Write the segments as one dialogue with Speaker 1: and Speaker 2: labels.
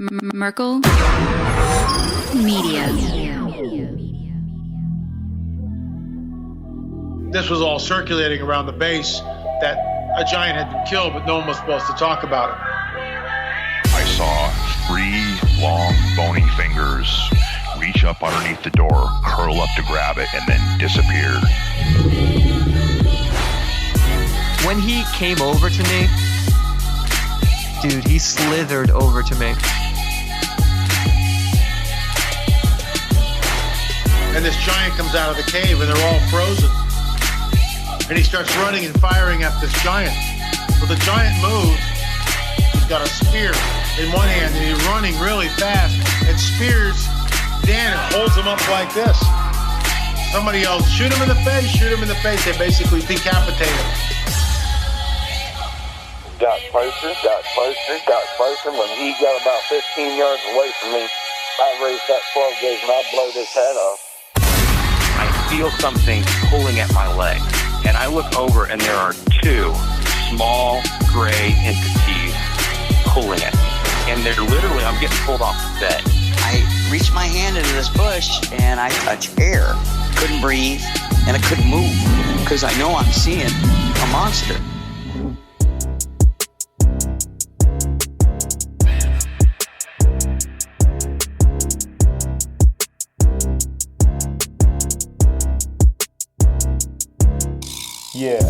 Speaker 1: Merkel Media.
Speaker 2: This was all circulating around the base that a giant had been killed, but no one was supposed to talk about it.
Speaker 3: I saw 3 long, bony fingers reach up underneath the door, curl up to grab it, and then disappear.
Speaker 4: When he came over to me, dude, he slithered over to me.
Speaker 2: And this giant comes out of the cave and they're all frozen. And he starts running and firing at this giant. Well, the giant moves. He's got a spear in one hand and he's running really fast and spears Dan and holds him up like this. Somebody yells, shoot him in the face, shoot him in the face. They basically decapitate him.
Speaker 5: Got closer. When he got about 15 yards away from me, I raised that 12 gauge and I blowed his head off.
Speaker 6: I feel something pulling at my leg, and I look over and there are 2 small gray entities pulling at me. And they're literally, I'm getting pulled off the bed.
Speaker 7: I reached my hand into this bush and I touched air. Couldn't breathe and I couldn't move because I know I'm seeing a monster.
Speaker 8: Yeah.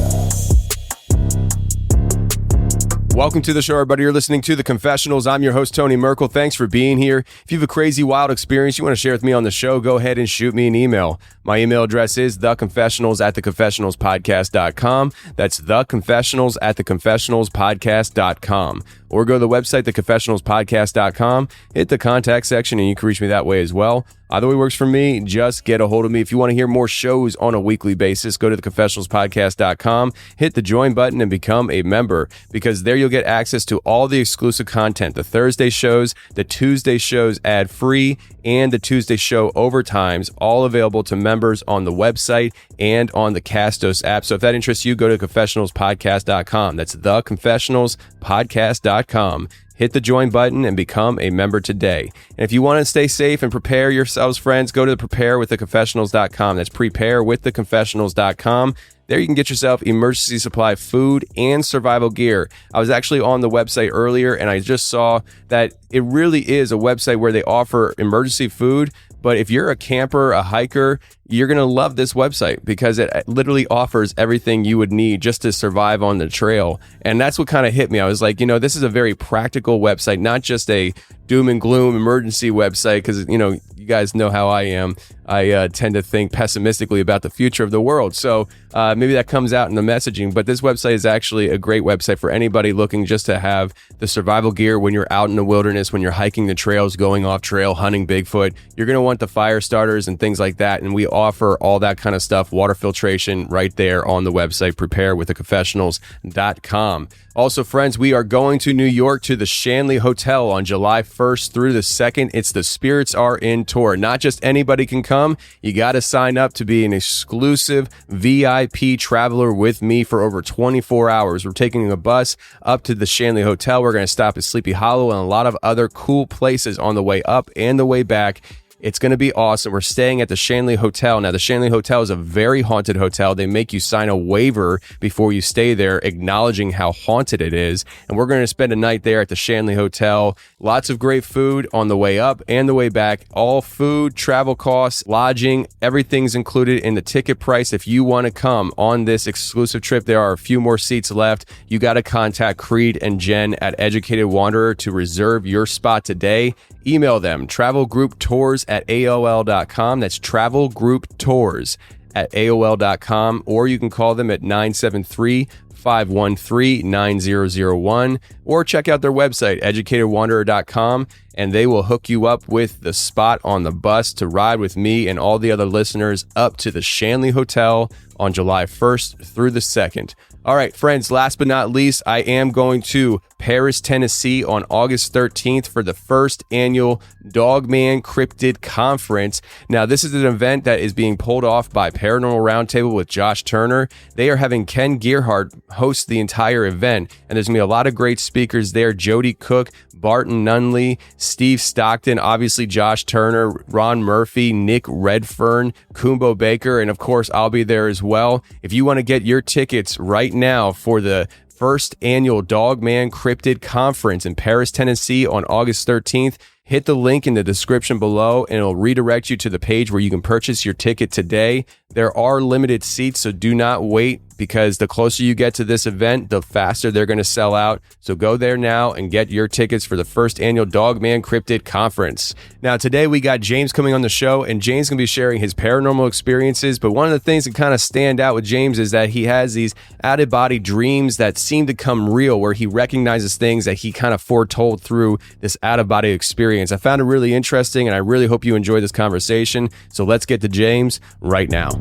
Speaker 8: Welcome to the show, everybody. You're listening to The Confessionals. I'm your host, Tony Merkel. Thanks for being here. If you have a crazy, wild experience you want to share with me on the show, go ahead and shoot me an email. My email address is theconfessionals@theconfessionalspodcast.com. That's theconfessionals@theconfessionalspodcast.com. Or go to the website, theconfessionalspodcast.com, hit the contact section, and you can reach me that way as well. Either way works for me. Just get a hold of me. If you want to hear more shows on a weekly basis, go to theconfessionalspodcast.com, hit the join button, and become a member, because there you'll get access to all the exclusive content. The Thursday shows, the Tuesday shows ad-free, and the Tuesday show overtimes, all available to members on the website and on the Castos app. So if that interests you, go to confessionalspodcast.com. That's theconfessionalspodcast.com. Hit the join button and become a member today. And if you want to stay safe and prepare yourselves, friends, go to preparewiththeconfessionals.com. That's preparewiththeconfessionals.com. There you can get yourself emergency supply food and survival gear. I was actually on the website earlier and I just saw that it really is a website where they offer emergency food. But if you're a camper, a hiker, you're going to love this website because it literally offers everything you would need just to survive on the trail. And that's what kind of hit me. I was like, this is a very practical website, not just a doom and gloom emergency website, because, you guys know how I am. I tend to think pessimistically about the future of the world. So maybe that comes out in the messaging. But this website is actually a great website for anybody looking just to have the survival gear when you're out in the wilderness, when you're hiking the trails, going off trail, hunting Bigfoot. You're going to want the fire starters and things like that. And we offer all that kind of stuff, water filtration, right there on the website, preparewiththeconfessionals.com. Also, friends, we are going to New York to the Shanley Hotel on July 1st through the 2nd. It's the Spirits Are In tour. Not just anybody can come. You got to sign up to be an exclusive VIP traveler with me for over 24 hours. We're taking a bus up to the Shanley Hotel. We're going to stop at Sleepy Hollow and a lot of other cool places on the way up and the way back. It's going to be awesome. We're staying at the Shanley Hotel. Now, the Shanley Hotel is a very haunted hotel. They make you sign a waiver before you stay there, acknowledging how haunted it is. And we're going to spend a night there at the Shanley Hotel. Lots of great food on the way up and the way back. All food, travel costs, lodging, everything's included in the ticket price. If you want to come on this exclusive trip, there are a few more seats left. You got to contact Creed and Jen at Educated Wanderer to reserve your spot today. Email them, travelgrouptours@aol.com. That's travelgrouptours@aol.com. Or you can call them at 973-513-9001, or check out their website, educatedwanderer.com, and they will hook you up with the spot on the bus to ride with me and all the other listeners up to the Shanley Hotel on July 1st through the 2nd. All right, friends, last but not least, I am going to Paris, Tennessee on August 13th for the first annual Dogman Cryptid Conference. Now, this is an event that is being pulled off by Paranormal Roundtable with Josh Turner. They are having Ken Gearhart host the entire event, and there's going to be a lot of great speakers there. Jody Cook, Barton Nunley, Steve Stockton, obviously Josh Turner, Ron Murphy, Nick Redfern, Kumbo Baker, and of course, I'll be there as well. If you want to get your tickets right now for the first annual Dogman Cryptid Conference in Paris, Tennessee on August 13th, hit the link in the description below and it'll redirect you to the page where you can purchase your ticket today. There are limited seats, so do not wait, because the closer you get to this event, the faster they're going to sell out. So go there now and get your tickets for the first annual Dogman Cryptid Conference. Now, today we got James coming on the show, and James is going to be sharing his paranormal experiences. But one of the things that kind of stand out with James is that he has these out-of-body dreams that seem to come real, where he recognizes things that he kind of foretold through this out-of-body experience. I found it really interesting, and I really hope you enjoy this conversation. So let's get to James right now.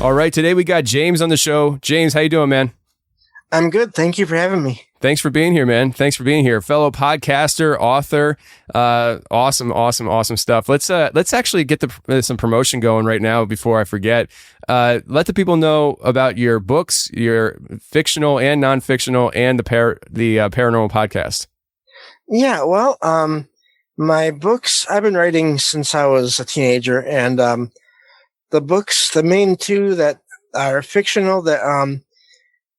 Speaker 8: All right, today we got James on the show. James, how you doing, man?
Speaker 1: I'm good. Thank you for having me.
Speaker 8: Thanks for being here, man. Thanks for being here. Fellow podcaster, author, awesome stuff. Let's actually get some promotion going right now before I forget. Let the people know about your books, your fictional and non-fictional, and the paranormal podcast.
Speaker 1: Yeah, well, my books I've been writing since I was a teenager, and the books, the main two that are fictional that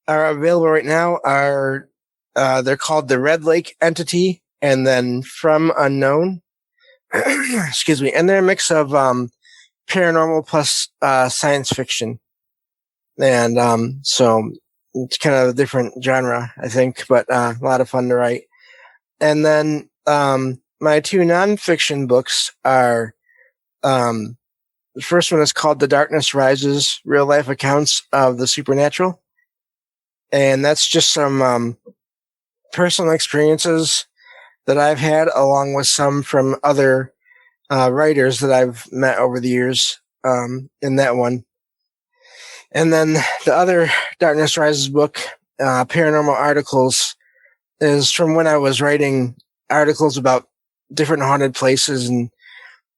Speaker 1: are available right now are they're called The Red Lake Entity and then From Unknown. Excuse me. And they're a mix of paranormal plus science fiction. And so it's kind of a different genre, I think, but a lot of fun to write. And then my two nonfiction books are the first one is called The Darkness Rises, Real Life Accounts of the Supernatural. And that's just some personal experiences that I've had, along with some from other writers that I've met over the years in that one. And then the other Darkness Rises book, Paranormal Articles, is from when I was writing articles about different haunted places and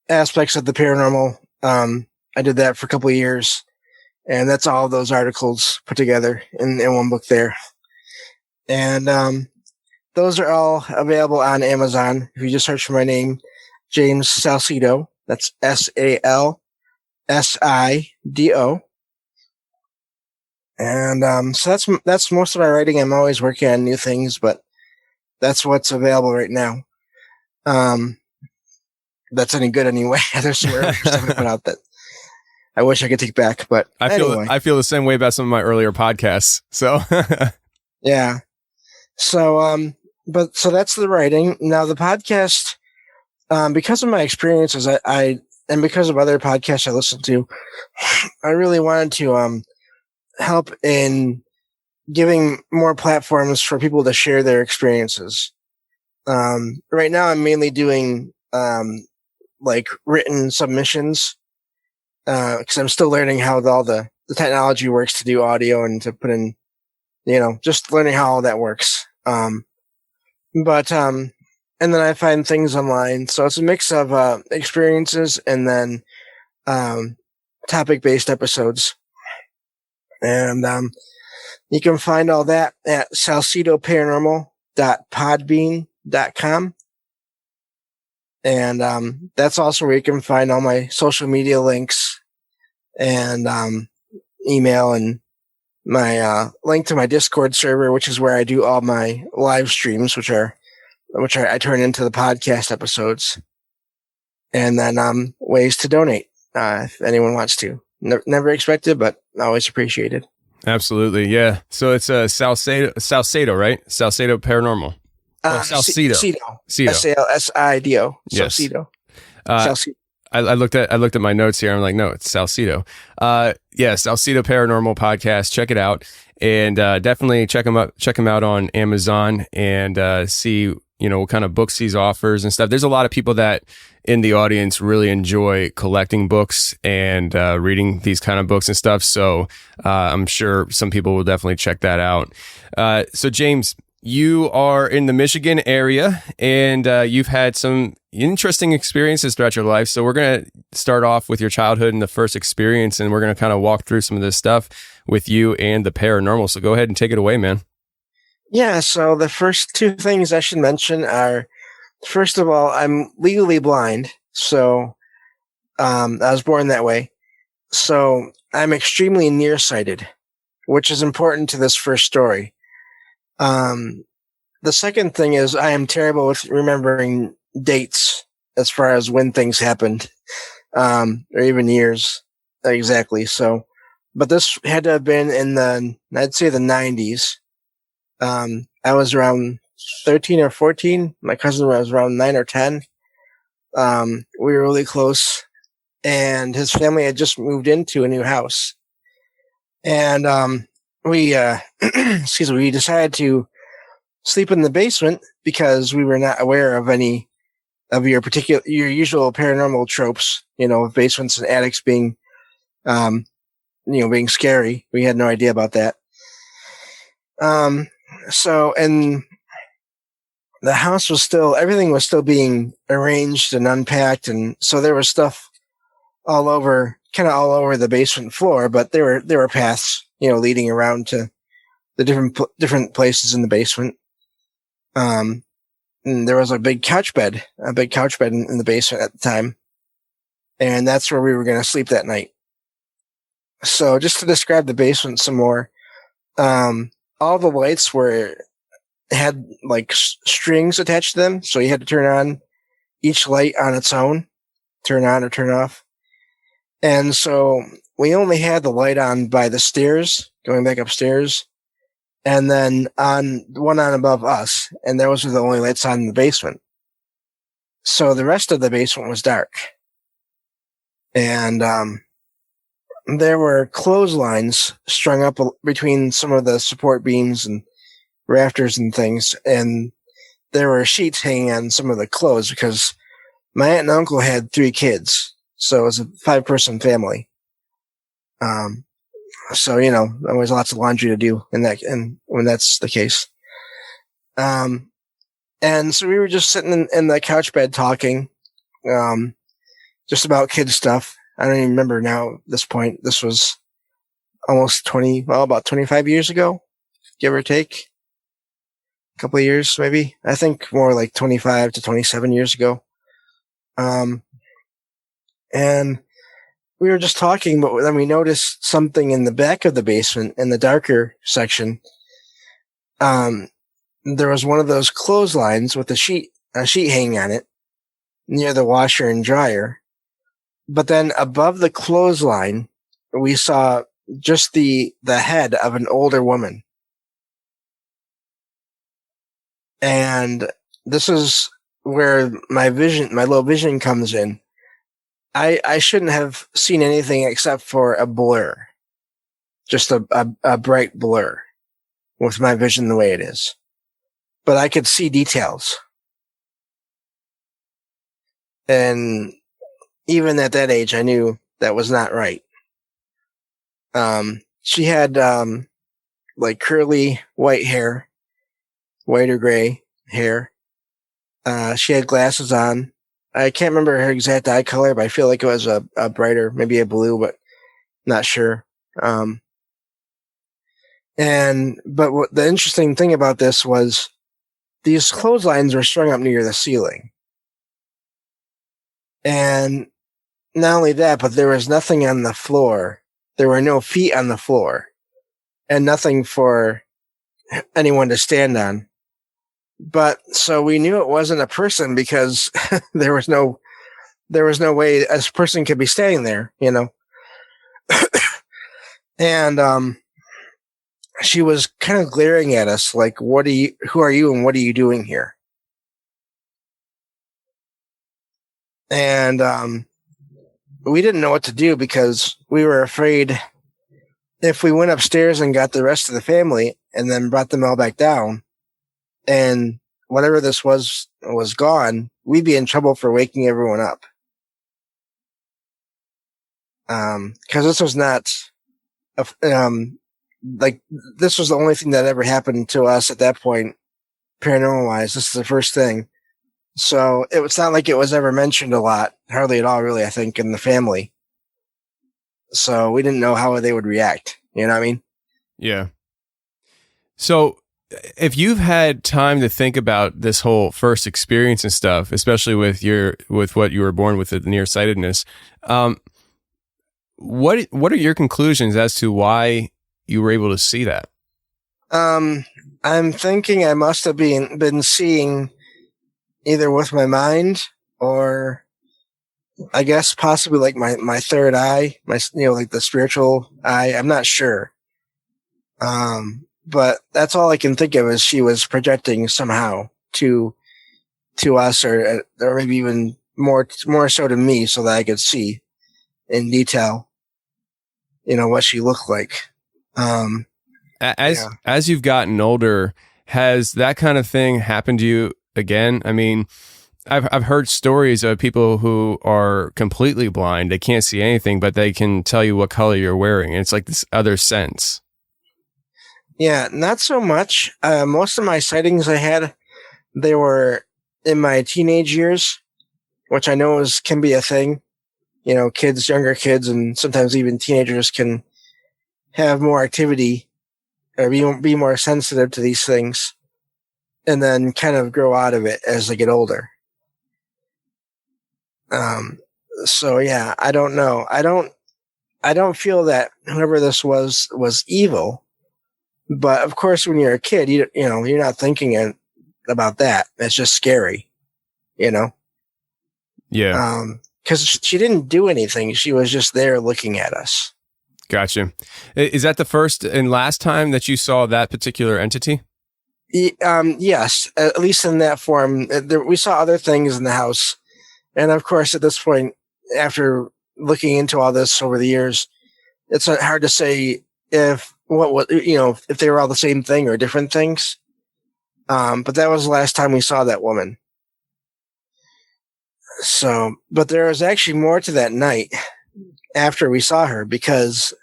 Speaker 1: aspects of the paranormal. I did that for a couple of years, and that's all of those articles put together in one book there. And those are all available on Amazon. If you just search for my name, James Salcido, that's Salsido. And so that's most of my writing. I'm always working on new things, but that's what's available right now. That's any good anyway. There's some earlier stuff I put out that I wish I could take back, but anyway.
Speaker 8: I feel the same way about some of my earlier podcasts. So
Speaker 1: yeah. So so that's the writing. Now the podcast, because of my experiences, I and because of other podcasts I listen to, I really wanted to help in giving more platforms for people to share their experiences. Right now I'm mainly doing like written submissions, because I'm still learning how all the technology works to do audio and to put in, just learning how all that works. And then I find things online. So it's a mix of experiences and then topic-based episodes. And you can find all that at salcidoparanormal.podbean.com. And that's also where you can find all my social media links and email and my link to my Discord server, which is where I do all my live streams, which I turn into the podcast episodes. And then ways to donate if anyone wants to. Never expected, but always appreciated.
Speaker 8: Absolutely, yeah. So it's Salcido, right? Salcido Paranormal. Salcido. Salsido.
Speaker 1: Yes. Salcido.
Speaker 8: I looked at my notes here. I'm like, no, it's Salcido. Yeah, Salcido Paranormal Podcast. Check it out. and definitely check him out on Amazon and see what kind of books he offers and stuff. There's a lot of people that in the audience really enjoy collecting books and reading these kind of books and stuff. So I'm sure some people will definitely check that out. So James, you are in the Michigan area and you've had some interesting experiences throughout your life. So we're going to start off with your childhood and the first experience, and we're going to kind of walk through some of this stuff with you and the paranormal. So go ahead and take it away, man.
Speaker 1: Yeah, so the first two things I should mention are, first of all, I'm legally blind, so I was born that way. So I'm extremely nearsighted, which is important to this first story. The second thing is I am terrible with remembering dates as far as when things happened, or even years exactly. So, but this had to have been in I'd say the 90s. I was around 13 or 14. My cousin was around 9 or 10. We were really close, and his family had just moved into a new house. And we we decided to sleep in the basement because we were not aware of any of your usual paranormal tropes, basements and attics being being scary. We had no idea about that. So, and the house was everything was still being arranged and unpacked. And so there was stuff all over the basement floor, but there were paths, leading around to the different places in the basement. And there was a big couch bed in the basement at the time. And that's where we were going to sleep that night. So just to describe the basement some more, all the lights had like strings attached to them. So you had to turn on each light on its own, turn on or turn off. And so we only had the light on by the stairs, going back upstairs, and then on above us. And those were the only lights on in the basement. So the rest of the basement was dark. And, there were clotheslines strung up between some of the support beams and rafters and things. And there were sheets hanging on some of the clothes because my aunt and uncle had 3 kids. So it was a 5-person family. So, always lots of laundry to do and when that's the case. And so we were just sitting in the couch bed talking, just about kid stuff. I don't even remember now at this point. This was almost about 25 years ago, give or take. A couple of years, maybe. I think more like 25 to 27 years ago. And we were just talking, but then we noticed something in the back of the basement in the darker section. There was one of those clotheslines with a sheet hanging on it near the washer and dryer. But then above the clothesline, we saw just the head of an older woman. And this is where my low vision comes in. I shouldn't have seen anything except for a blur. Just a bright blur with my vision the way it is. But I could see details. And even at that age, I knew that was not right. She had, like curly white hair, white or gray hair. She had glasses on. I can't remember her exact eye color, but I feel like it was a brighter, maybe a blue, but not sure. But what the interesting thing about this was these clotheslines were strung up near the ceiling. And not only that, but there was nothing on the floor. There were no feet on the floor and nothing for anyone to stand on. But so we knew it wasn't a person because there was no way a person could be standing there, And she was kind of glaring at us like, who are you and what are you doing here? And we didn't know what to do because we were afraid if we went upstairs and got the rest of the family and then brought them all back down, and whatever this was gone, we'd be in trouble for waking everyone up. Because this was not, like, this was the only thing that ever happened to us at that point, paranormal wise. This is the first thing. So it was not like it was ever mentioned a lot, hardly at all, really, I think, in the family. So we didn't know how they would react. You know what I mean?
Speaker 8: Yeah. So if you've had time to think about this whole first experience and stuff, especially with what you were born with, the nearsightedness, what are your conclusions as to why you were able to see that?
Speaker 1: I'm thinking I must have been seeing either with my mind, or I guess possibly like my third eye, like the spiritual eye. I'm not sure. But that's all I can think of, is she was projecting somehow to us, or maybe even more so to me, so that I could see in detail, what she looked like.
Speaker 8: As you've gotten older, has that kind of thing happened to you again? I mean, I've heard stories of people who are completely blind. They can't see anything, but they can tell you what color you're wearing. And it's like this other sense.
Speaker 1: Yeah, not so much. Most of my sightings I had, they were in my teenage years, which I know can be a thing. Younger kids, and sometimes even teenagers can have more activity or be more sensitive to these things, and then kind of grow out of it as they get older. So yeah, I don't know. I don't feel that whoever this was evil, but of course, when you're a kid, you're not thinking about that. It's just scary,
Speaker 8: Yeah.
Speaker 1: Because she didn't do anything. She was just there looking at us.
Speaker 8: Gotcha. Is that the first and last time that you saw that particular entity?
Speaker 1: Yes, at least in that form. We saw other things in the house. And of course, at this point, after looking into all this over the years, it's hard to say if they were all the same thing or different things. But that was the last time we saw that woman. So, but there was actually more to that night after we saw her, because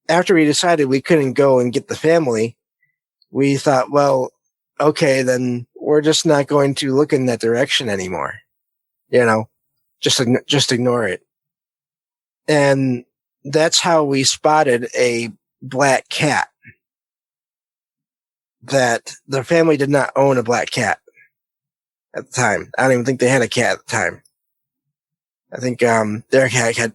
Speaker 1: after we decided we couldn't go and get the family, we thought, well, okay, then we're just not going to look in that direction anymore. Just ignore it. And that's how we spotted a black cat. That the family did not own a black cat at the time. I don't even think they had a cat at the time. I think their cat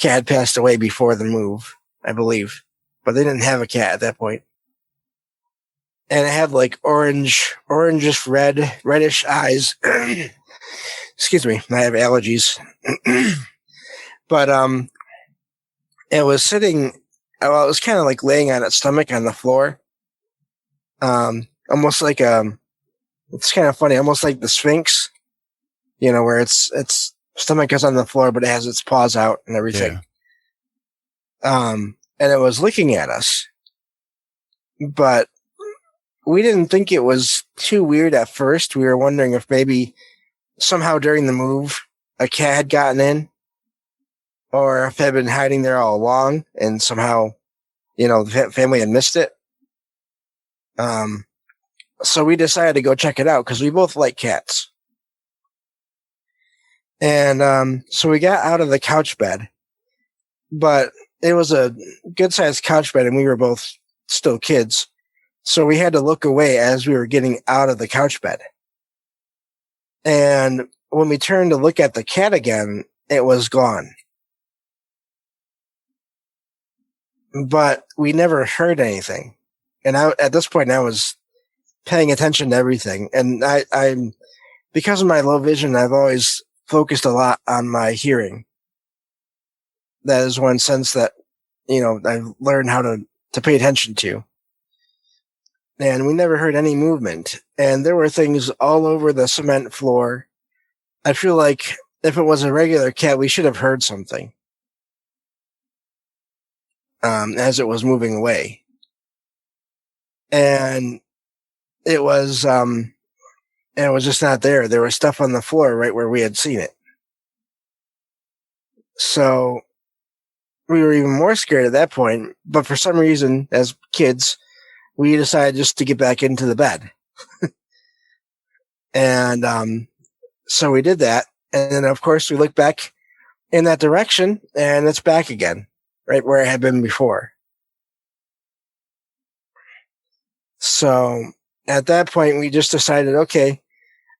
Speaker 1: had passed away before the move, I believe, but they didn't have a cat at that point. And it had like orangish reddish eyes. Excuse me, I have allergies. But it was sitting. Well, it was kind of like laying on its stomach on the floor. Almost like it's kind of funny, almost like the Sphinx. Where its stomach is on the floor, but it has its paws out and everything. Yeah. And it was looking at us, but we didn't think it was too weird at first. We were wondering if maybe somehow during the move a cat had gotten in, or if it had been hiding there all along and somehow, the family had missed it. So we decided to go check it out because we both like cats. And so we got out of the couch bed, but it was a good sized couch bed and we were both still kids. So we had to look away as we were getting out of the couch bed. And when we turned to look at the cat again, it was gone. But we never heard anything. And at this point, I was paying attention to everything. And I'm because of my low vision, I've always focused a lot on my hearing. That is one sense that, I've learned how to pay attention to. And we never heard any movement. And there were things all over the cement floor. I feel like if it was a regular cat, we should have heard something. as it was moving away. And it was just not there. There was stuff on the floor right where we had seen it. So we were even more scared at that point. But for some reason, as kids, we decided just to get back into the bed. And so we did that. And then, of course, we looked back in that direction, and it's back again, right where it had been before. So at that point, we just decided, okay,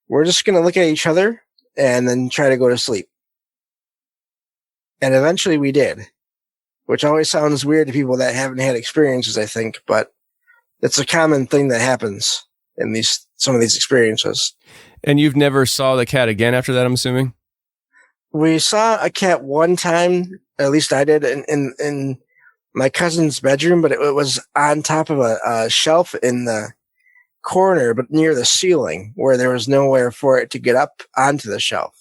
Speaker 1: we're just going to look at each other and then try to go to sleep. And eventually we did, which always sounds weird to people that haven't had experiences, I think, but it's a common thing that happens in some of these experiences.
Speaker 8: And you've never saw the cat again after that, I'm assuming?
Speaker 1: We saw a cat one time, at least I did, in my cousin's bedroom, but it was on top of a shelf in the corner, but near the ceiling, where there was nowhere for it to get up onto the shelf.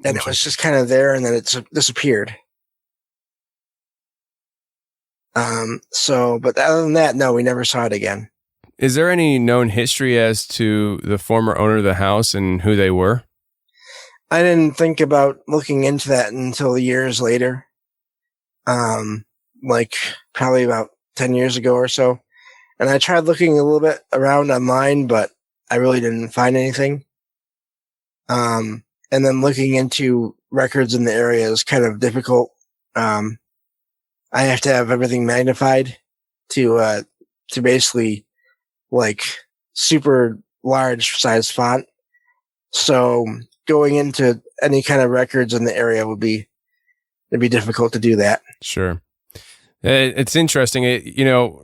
Speaker 1: And it was just kind of there, and then it disappeared. But other than that, no, we never saw it again.
Speaker 8: Is there any known history as to the former owner of the house and who they were?
Speaker 1: I didn't think about looking into that until years later. Like probably about 10 years ago or so. And I tried looking a little bit around online, but I really didn't find anything. And then looking into records in the area is kind of difficult. I have to have everything magnified to basically like super large size font. So going into any kind of records in the area it'd be difficult to do that.
Speaker 8: Sure. It's interesting.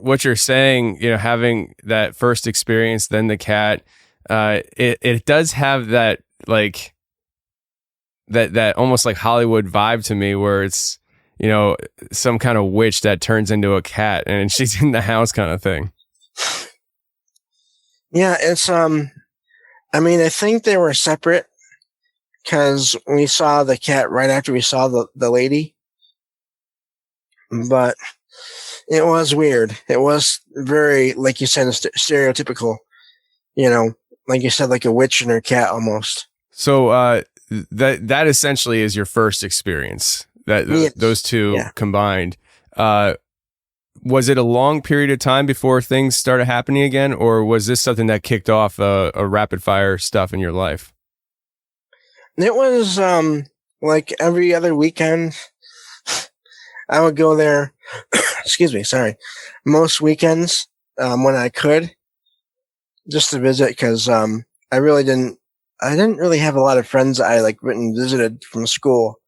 Speaker 8: What you're saying, having that first experience, then the cat, it does have that, like, that almost like Hollywood vibe to me, where it's, some kind of witch that turns into a cat and she's in the house kind of thing.
Speaker 1: Yeah, it's, I think they were separate because we saw the cat right after we saw the lady. But it was weird. It was very, like you said, stereotypical, like you said, like a witch and her cat almost.
Speaker 8: So, that essentially is your first experience, those two combined. Was it a long period of time before things started happening again, or was this something that kicked off a rapid fire stuff in your life?
Speaker 1: It was like every other weekend. I would go there, most weekends when I could, just to visit, because I didn't really have a lot of friends I went and visited from school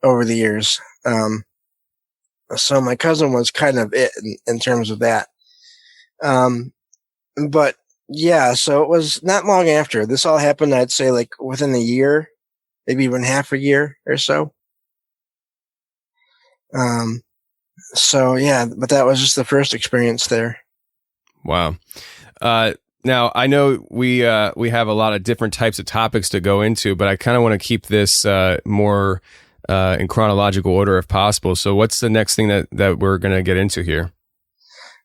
Speaker 1: over the years. So my cousin was kind of it in terms of that. But yeah, so it was not long after this all happened. I'd say within a year, maybe even half a year or so. So yeah, but that was just the first experience there.
Speaker 8: Wow. Now I know we have a lot of different types of topics to go into, but I kind of want to keep this more in chronological order if possible. So what's the next thing that we're going to get into here?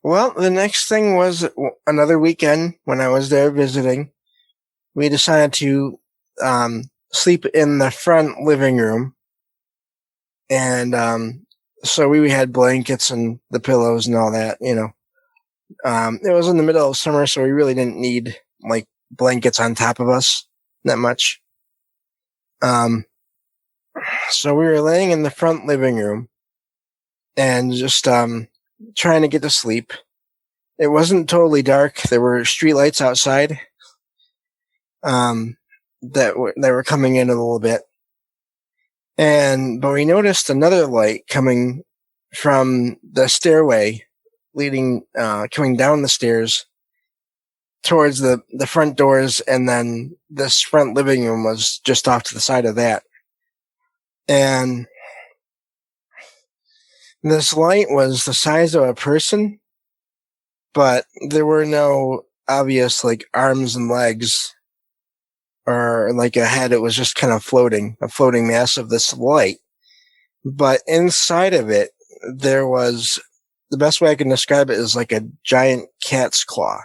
Speaker 1: Well, the next thing was another weekend when I was there visiting. We decided to sleep in the front living room. And so we had blankets and the pillows and all that, It was in the middle of summer, so we really didn't need blankets on top of us that much. So we were laying in the front living room and just trying to get to sleep. It wasn't totally dark. There were street lights outside that were coming in a little bit. But we noticed another light coming from the stairway coming down the stairs towards the front doors. And then this front living room was just off to the side of that. And this light was the size of a person, but there were no obvious arms and legs or a head. It was just kind of a floating mass of this light. but inside of it, there was, the best way I can describe it is like a giant cat's claw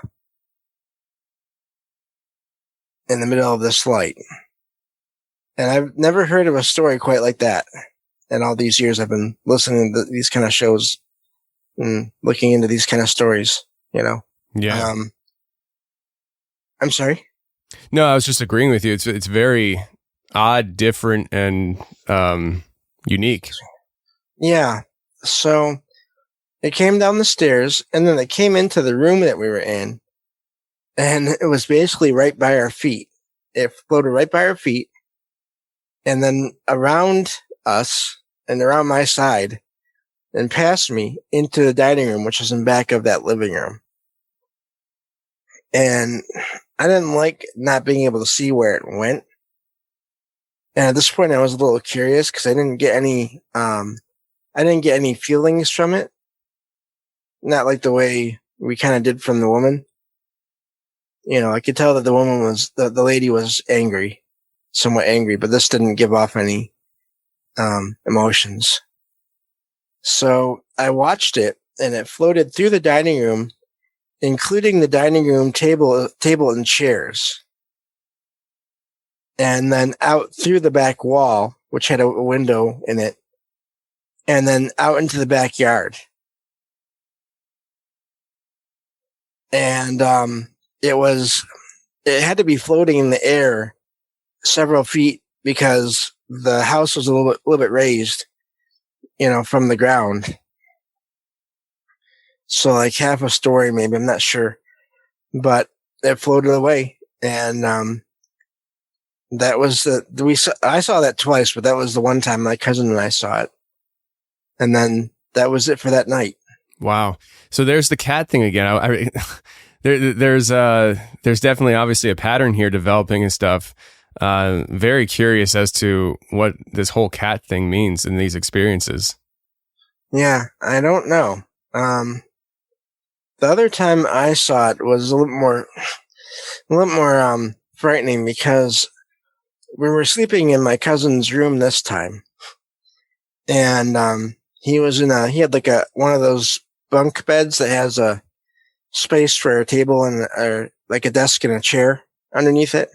Speaker 1: in the middle of this light. And I've never heard of a story quite like that. In all these years I've been listening to these kind of shows and looking into these kind of stories, Yeah. I'm sorry?
Speaker 8: No, I was just agreeing with you. It's very odd, different, and unique.
Speaker 1: Yeah. So it came down the stairs, and then it came into the room that we were in, and it was basically right by our feet. It floated right by our feet, and then around us and around my side and past me into the dining room, which was in back of that living room. And I didn't like not being able to see where it went. And at this point, I was a little curious because I didn't get any feelings from it. Not like the way we kind of did from the woman. I could tell that the woman was, the lady was angry, somewhat angry, but this didn't give off any, emotions. So I watched it, and it floated through the dining room, including the dining room table and chairs. And then out through the back wall, which had a window in it, and then out into the backyard. And it had to be floating in the air several feet because the house was a little bit raised, from the ground. So like half a story, maybe, I'm not sure, but it floated away. And, that was I saw that twice, but that was the one time my cousin and I saw it. And then that was it for that night.
Speaker 8: Wow. So there's the cat thing again. There's definitely obviously a pattern here developing and stuff. Very curious as to what this whole cat thing means in these experiences.
Speaker 1: Yeah, I don't know. The other time I saw it was a little more frightening because we were sleeping in my cousin's room this time, and he had like one of those bunk beds that has a space for a table or like a desk and a chair underneath it.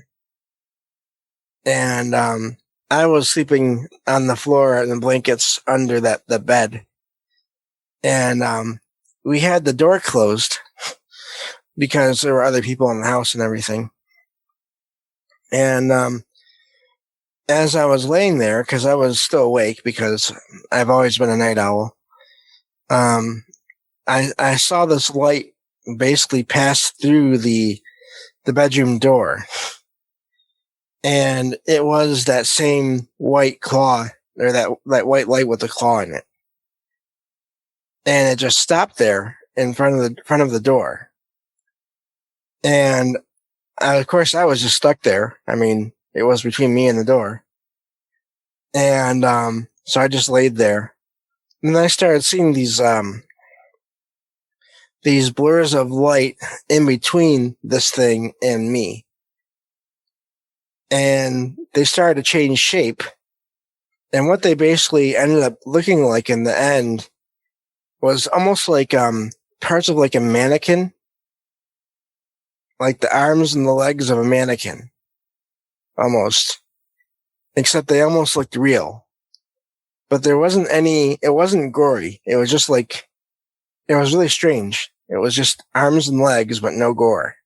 Speaker 1: And I was sleeping on the floor in the blankets under the bed. And we had the door closed because there were other people in the house and everything. And as I was laying there, because I was still awake because I've always been a night owl, I saw this light basically pass through the bedroom door. And it was that same white claw, or that white light with the claw in it. And it just stopped there in front of the door. And of course I was just stuck there. I mean, it was between me and the door. And so I just laid there. And then I started seeing these blurs of light in between this thing and me. And they started to change shape. And what they basically ended up looking like in the end was almost like parts of like a mannequin. Like the arms and the legs of a mannequin. Almost. Except they almost looked real. But it wasn't gory. It was just like, it was really strange. It was just arms and legs, but no gore.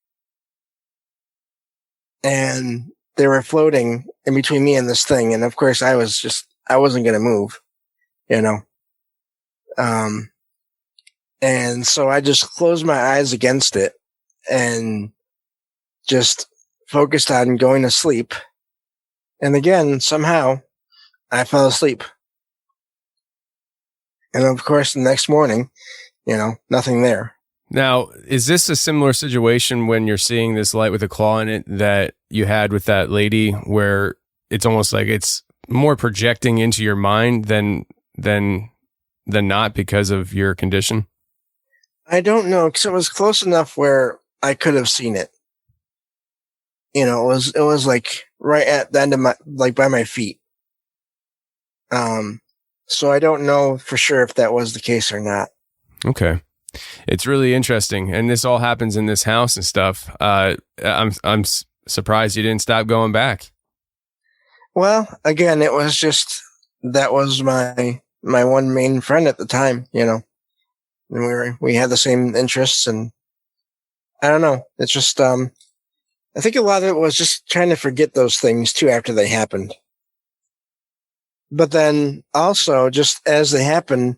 Speaker 1: And they were floating in between me and this thing. And of course I wasn't going to move, and so I just closed my eyes against it and just focused on going to sleep. And again, somehow I fell asleep. And of course, the next morning, nothing there.
Speaker 8: Now, is this a similar situation when you're seeing this light with a claw in it that you had with that lady, where it's almost like it's more projecting into your mind than not because of your condition?
Speaker 1: I don't know, because it was close enough where I could have seen it. It was like right at the end of by my feet. So I don't know for sure if that was the case or not.
Speaker 8: Okay. It's really interesting. And this all happens in this house and stuff. I'm surprised you didn't stop going back.
Speaker 1: Well, again, it was just, that was my one main friend at the time, and we had the same interests, and I don't know. It's just, I think a lot of it was just trying to forget those things too after they happened. But then also, just as they happened,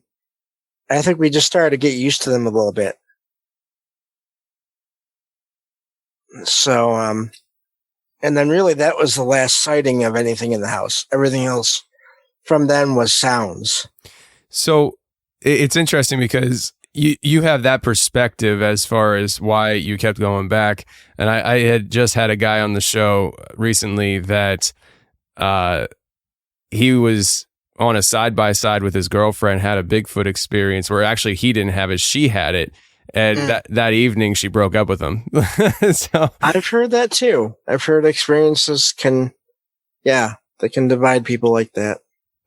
Speaker 1: I think we just started to get used to them a little bit. So, and then really that was the last sighting of anything in the house. Everything else from then was sounds.
Speaker 8: So it's interesting because you have that perspective as far as why you kept going back. And I had just had a guy on the show recently that he was on a side-by-side with his girlfriend, had a Bigfoot experience where actually he didn't have it, she had it. And that evening she broke up with him. So
Speaker 1: I've heard that too. I've heard experiences they can divide people like that.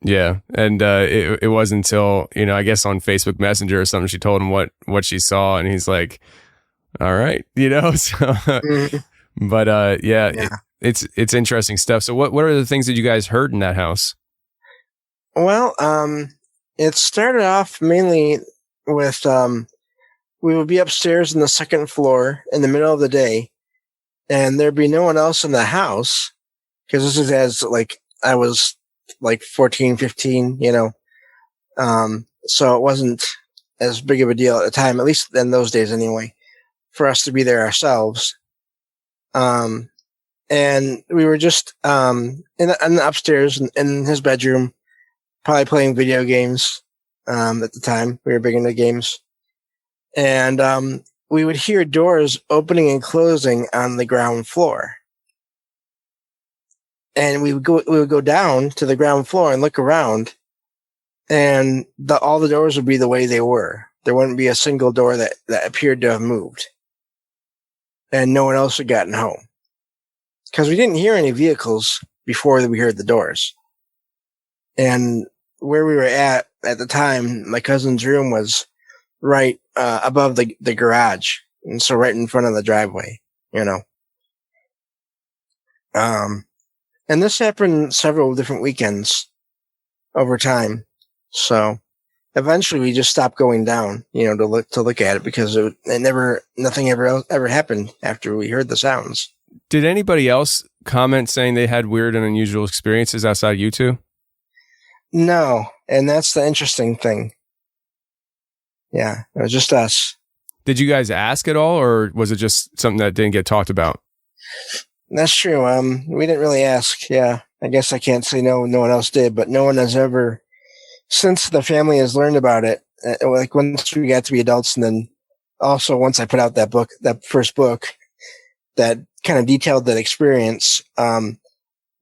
Speaker 8: Yeah. And it wasn't until, I guess on Facebook Messenger or something, she told him what she saw, and he's like, all right, so but it's interesting stuff. So what are the things that you guys heard in that house?
Speaker 1: Well, it started off mainly with we would be upstairs on the second floor in the middle of the day, and there'd be no one else in the house, because this is as I was 14, 15, so it wasn't as big of a deal at the time, at least in those days anyway, for us to be there ourselves. And we were just in the upstairs in his bedroom, probably playing video games. At the time, we were big into games. And we would hear doors opening and closing on the ground floor. And we would go down to the ground floor and look around, and all the doors would be the way they were. There wouldn't be a single door that appeared to have moved. And no one else had gotten home. Because we didn't hear any vehicles before we heard the doors. And where we were at the time, my cousin's room was right above the garage, and so right in front of the driveway, and this happened several different weekends over time. So eventually we just stopped going down, to look at it, because nothing ever happened after we heard the sounds.
Speaker 8: Did anybody else comment saying they had weird and unusual experiences outside you two?
Speaker 1: No, and that's the interesting thing. Yeah, it was just us.
Speaker 8: Did you guys ask at all, or was it just something that didn't get talked about?
Speaker 1: That's true. We didn't really ask. Yeah, I guess I can't say no one else did, but no one has ever, since the family has learned about it, once we got to be adults, and then also once I put out that first book that kind of detailed that experience, no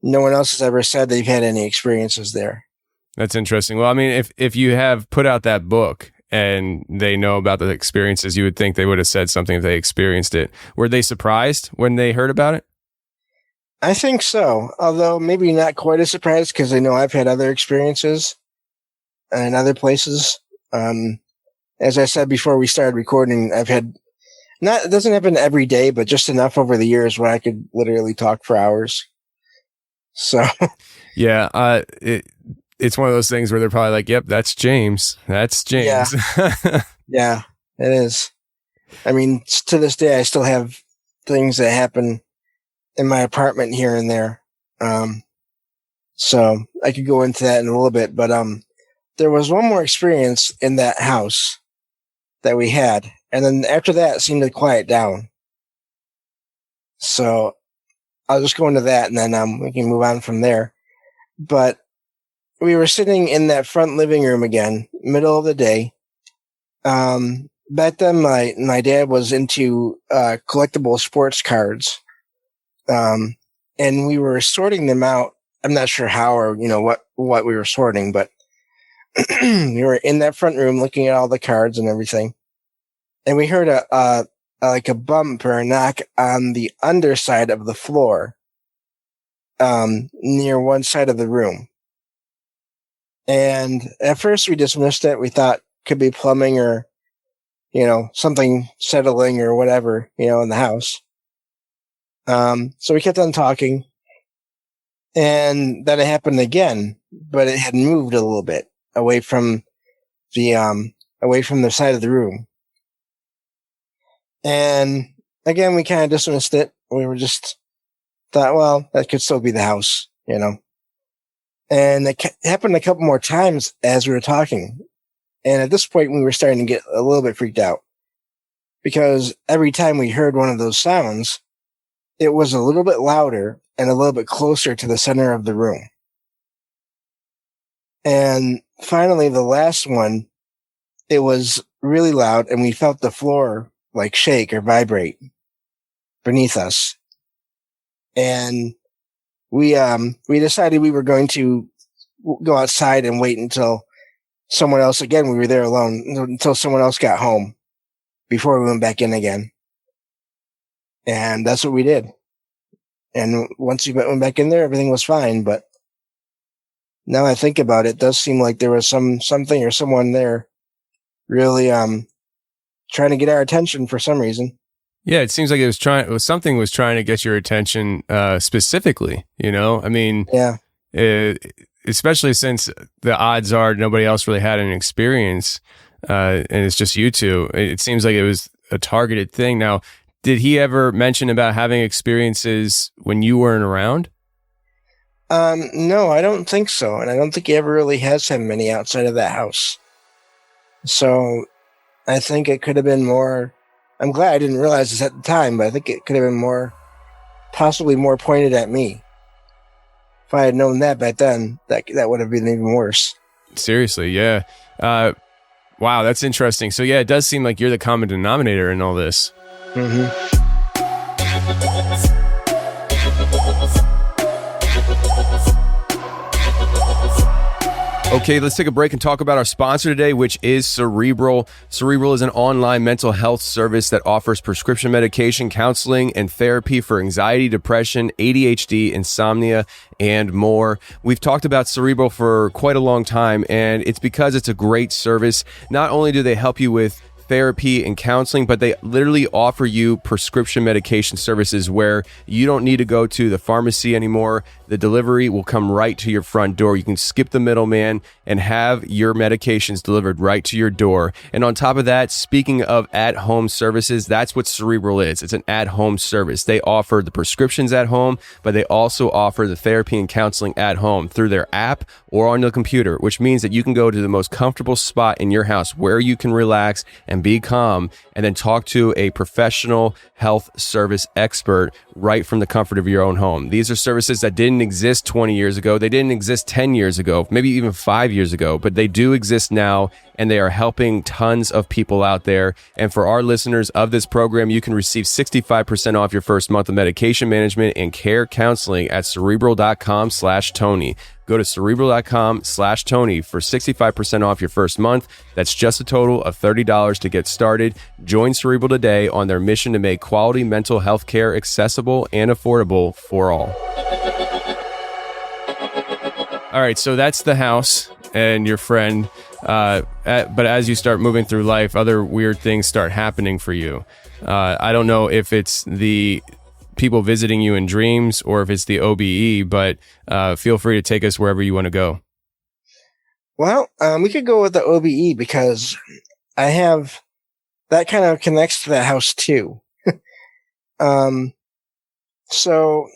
Speaker 1: one else has ever said they've had any experiences there.
Speaker 8: That's interesting. Well, I mean, if you have put out that book and they know about the experiences, you would think they would have said something if they experienced it. Were they surprised when they heard about it?
Speaker 1: I think so, although maybe not quite as surprised, because I know I've had other experiences in other places. As I said before we started recording, I've had, it doesn't happen every day, but just enough over the years where I could literally talk for hours. So
Speaker 8: yeah, it's one of those things where they're probably like, yep, that's James. That's James.
Speaker 1: Yeah, yeah, it is. I mean, to this day, I still have things that happen in my apartment here and there. So I could go into that in a little bit, but there was one more experience in that house that we had, and then after that it seemed to quiet down. So I'll just go into that, and then we can move on from there. But we were sitting in that front living room again, middle of the day. Back then, my dad was into collectible sports cards, and we were sorting them out. I'm not sure how or what we were sorting, but we were in that front room looking at all the cards and everything, and we heard a bump or a knock on the underside of the floor, near one side of the room. And at first we dismissed it. We thought could be plumbing or, something settling or whatever, in the house. So we kept on talking, and then it happened again, but it had moved a little bit away from the side of the room. And again, we kind of dismissed it. We were just thought, well, that could still be the house, And it happened a couple more times as we were talking. And at this point, we were starting to get a little bit freaked out because every time we heard one of those sounds, it was a little bit louder and a little bit closer to the center of the room. And finally, the last one, it was really loud, and we felt the floor like shake or vibrate beneath us. And we decided we were going to go outside and wait until someone else, again, we were there alone, until someone else got home before we went back in again. And that's what we did. And once we went back in there, everything was fine. But now I think about it, it does seem like there was something or someone there really trying to get our attention for some reason.
Speaker 8: Yeah, it seems like something was trying to get your attention specifically, I mean,
Speaker 1: yeah.
Speaker 8: Especially since the odds are nobody else really had an experience, and it's just you two. It seems like it was a targeted thing. Now, did he ever mention about having experiences when you weren't around?
Speaker 1: No, I don't think so. And I don't think he ever really has had many outside of that house. So I think it could have been more. I'm glad I didn't realize this at the time, but I think it could have been possibly more pointed at me. If I had known that back then, that would have been even worse.
Speaker 8: Seriously, yeah. Wow, that's interesting. So yeah, it does seem like you're the common denominator in all this.
Speaker 1: Mm-hmm.
Speaker 8: Okay, let's take a break and talk about our sponsor today, which is Cerebral. Cerebral is an online mental health service that offers prescription medication, counseling, and therapy for anxiety, depression, ADHD, insomnia, and more. We've talked about Cerebral for quite a long time, and it's because it's a great service. Not only do they help you with therapy and counseling, but they literally offer you prescription medication services where you don't need to go to the pharmacy anymore. The delivery will come right to your front door. You can skip the middleman and have your medications delivered right to your door. And on top of that, speaking of at-home services, that's what Cerebral is. It's an at-home service. They offer the prescriptions at home, but they also offer the therapy and counseling at home through their app or on the computer, which means that you can go to the most comfortable spot in your house where you can relax and be calm and then talk to a professional health service expert right from the comfort of your own home. These are services that didn't exist 20 years ago. They didn't exist 10 years ago, maybe even 5 years ago, but they do exist now, and they are helping tons of people out there. And for our listeners of this program, you can receive 65% off your first month of medication management and care counseling at Cerebral.com/Tony. Go to Cerebral.com/Tony for 65% off your first month. That's just a total of $30 to get started. Join Cerebral today on their mission to make quality mental health care accessible and affordable for all. All right, so that's the house and your friend. But as you start moving through life, other weird things start happening for you. I don't know if it's the people visiting you in dreams or if it's the OBE, but feel free to take us wherever you want to go.
Speaker 1: Well, we could go with the OBE because I have that kind of connects to that house too. So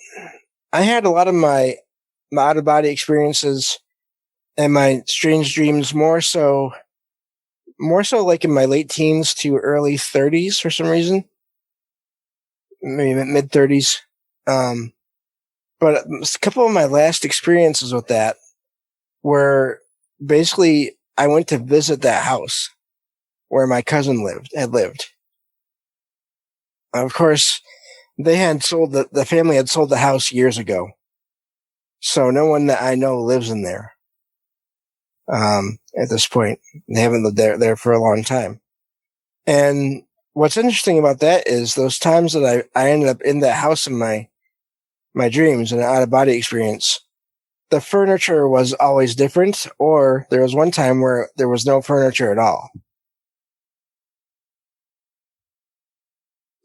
Speaker 1: I had a lot of my out of body experiences and my strange dreams more so like in my late teens to early 30s for some reason. Maybe mid 30s. But a couple of my last experiences with that were basically I went to visit that house where my cousin had lived. Of course, they had sold the family had sold the house years ago. So no one that I know lives in there. At this point, they haven't lived there for a long time. And what's interesting about that is those times that I ended up in that house in my dreams and an out of body experience, the furniture was always different, or there was one time where there was no furniture at all.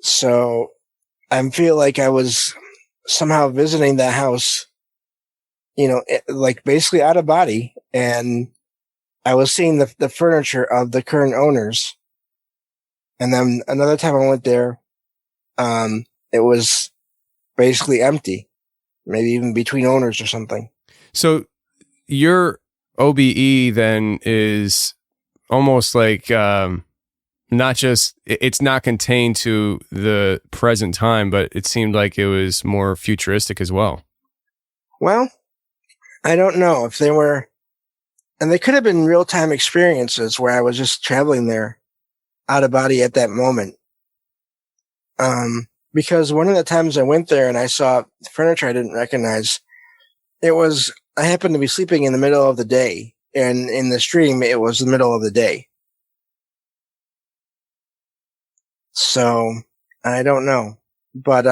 Speaker 1: So I feel like I was somehow visiting that house, like basically out of body, and I was seeing the furniture of the current owners. And then another time I went there, it was basically empty, maybe even between owners or something.
Speaker 8: So your OBE then is almost like not just, it's not contained to the present time, but it seemed like it was more futuristic as well.
Speaker 1: Well, I don't know if they were, and they could have been real-time experiences where I was just traveling there out of body at that moment. Because one of the times I went there and I saw furniture I didn't recognize, I happened to be sleeping in the middle of the day, and in the stream, it was the middle of the day. So I don't know, but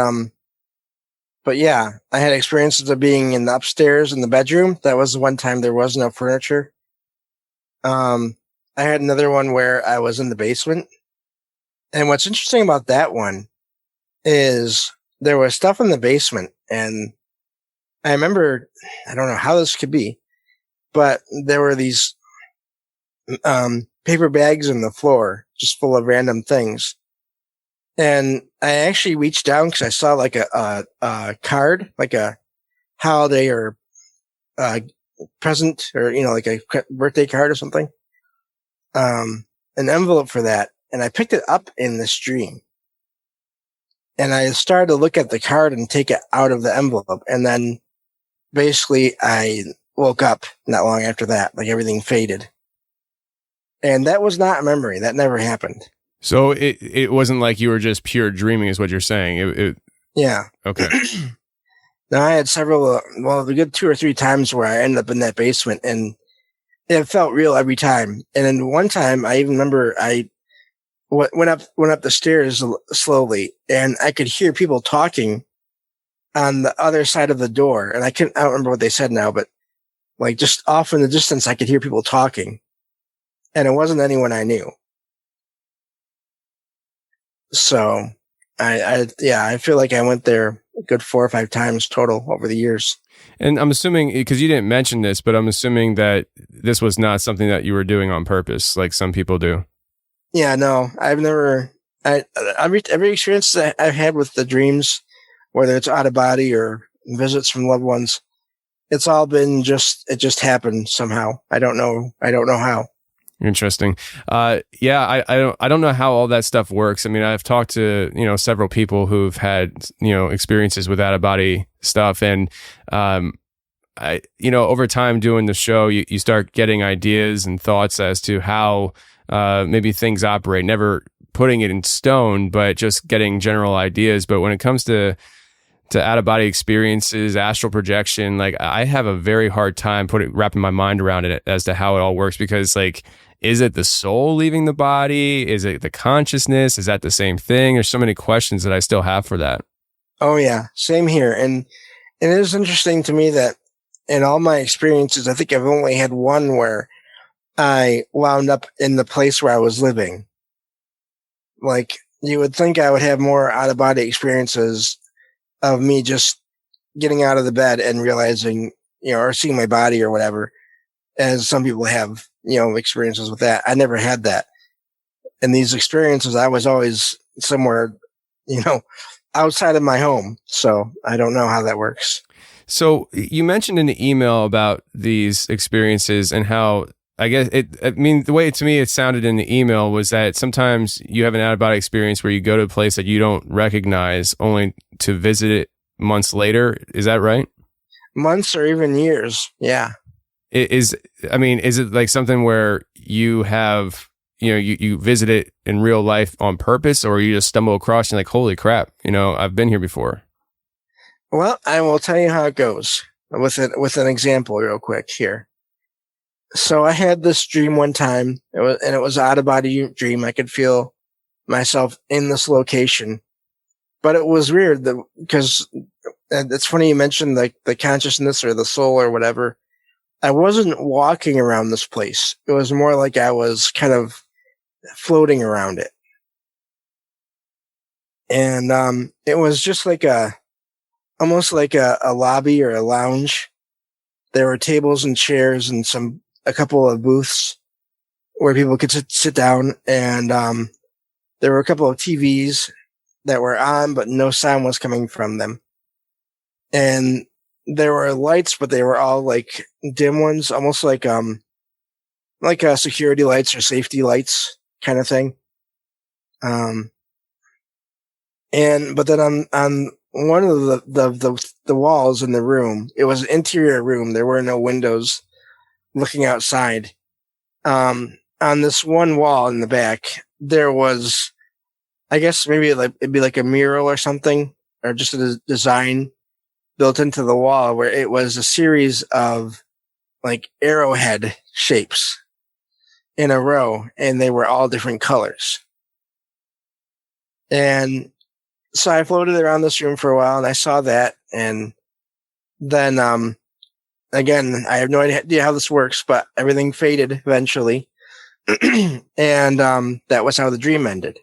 Speaker 1: yeah, I had experiences of being in the upstairs in the bedroom. That was the one time there was no furniture. I had another one where I was in the basement. And what's interesting about that one is there was stuff in the basement, and I remember, I don't know how this could be, but there were these paper bags on the floor just full of random things. And I actually reached down because I saw like a card, like a holiday or present, or like a birthday card or something, an envelope for that, and I picked it up in the stream. And I started to look at the card and take it out of the envelope, and then basically I woke up not long after that, like everything faded. And that was not a memory. That never happened.
Speaker 8: So it wasn't like you were just pure dreaming, is what you're saying.
Speaker 1: Yeah.
Speaker 8: Okay.
Speaker 1: Now I had several, a good 2 or 3 times where I ended up in that basement, and it felt real every time. And then one time I even remember I went up the stairs slowly, and I could hear people talking on the other side of the door. And I don't remember what they said now, but like just off in the distance, I could hear people talking, and it wasn't anyone I knew. So I feel like I went there a good 4 or 5 times total over the years.
Speaker 8: And I'm assuming, because you didn't mention this, but I'm assuming that this was not something that you were doing on purpose, like some people do.
Speaker 1: Yeah, no, I've never, every experience that I've had with the dreams, whether it's out of body or visits from loved ones, it's all been it just happened somehow. I don't know how.
Speaker 8: Interesting. Yeah, I don't know how all that stuff works. I mean, I've talked to, several people who've had, experiences with out of body stuff. And, over time doing the show, you start getting ideas and thoughts as to how, maybe things operate, never putting it in stone, but just getting general ideas. But when it comes to out of body experiences, astral projection, like I have a very hard time wrapping my mind around it as to how it all works, because like, is it the soul leaving the body? Is it the consciousness? Is that the same thing? There's so many questions that I still have for that.
Speaker 1: Oh yeah, same here. And it is interesting to me that in all my experiences, I think I've only had one where I wound up in the place where I was living. Like, you would think I would have more out of body experiences of me just getting out of the bed and realizing, or seeing my body or whatever, as some people have, experiences with that. I never had that. In these experiences, I was always somewhere, outside of my home. So I don't know how that works.
Speaker 8: So you mentioned in the email about these experiences and how, I guess the way to me it sounded in the email was that sometimes you have an out of body experience where you go to a place that you don't recognize only to visit it months later. Is that right?
Speaker 1: Months or even years. Yeah.
Speaker 8: Is it like something where you have, you visit it in real life on purpose, or you just stumble across and you're like, holy crap, I've been here before?
Speaker 1: Well, I will tell you how it goes with an example real quick here. So I had this dream one time, it was out of body dream. I could feel myself in this location, but it was weird because and it's funny you mentioned like the consciousness or the soul or whatever. I wasn't walking around this place. It was more like I was kind of floating around it. And it was just like almost like a lobby or a lounge. There were tables and chairs and a couple of booths where people could sit down, and there were a couple of TVs that were on, but no sound was coming from them. And there were lights, but they were all like dim ones, almost like security lights or safety lights kind of thing. But then on one of the walls in the room, it was an interior room. There were no windows looking outside. On this one wall in the back, there was, I guess maybe it'd be like a mural or something, or just a design built into the wall where it was a series of like arrowhead shapes in a row, and they were all different colors. And so I floated around this room for a while, and I saw that, and then again, I have no idea how this works, but everything faded eventually. And that was how the dream ended.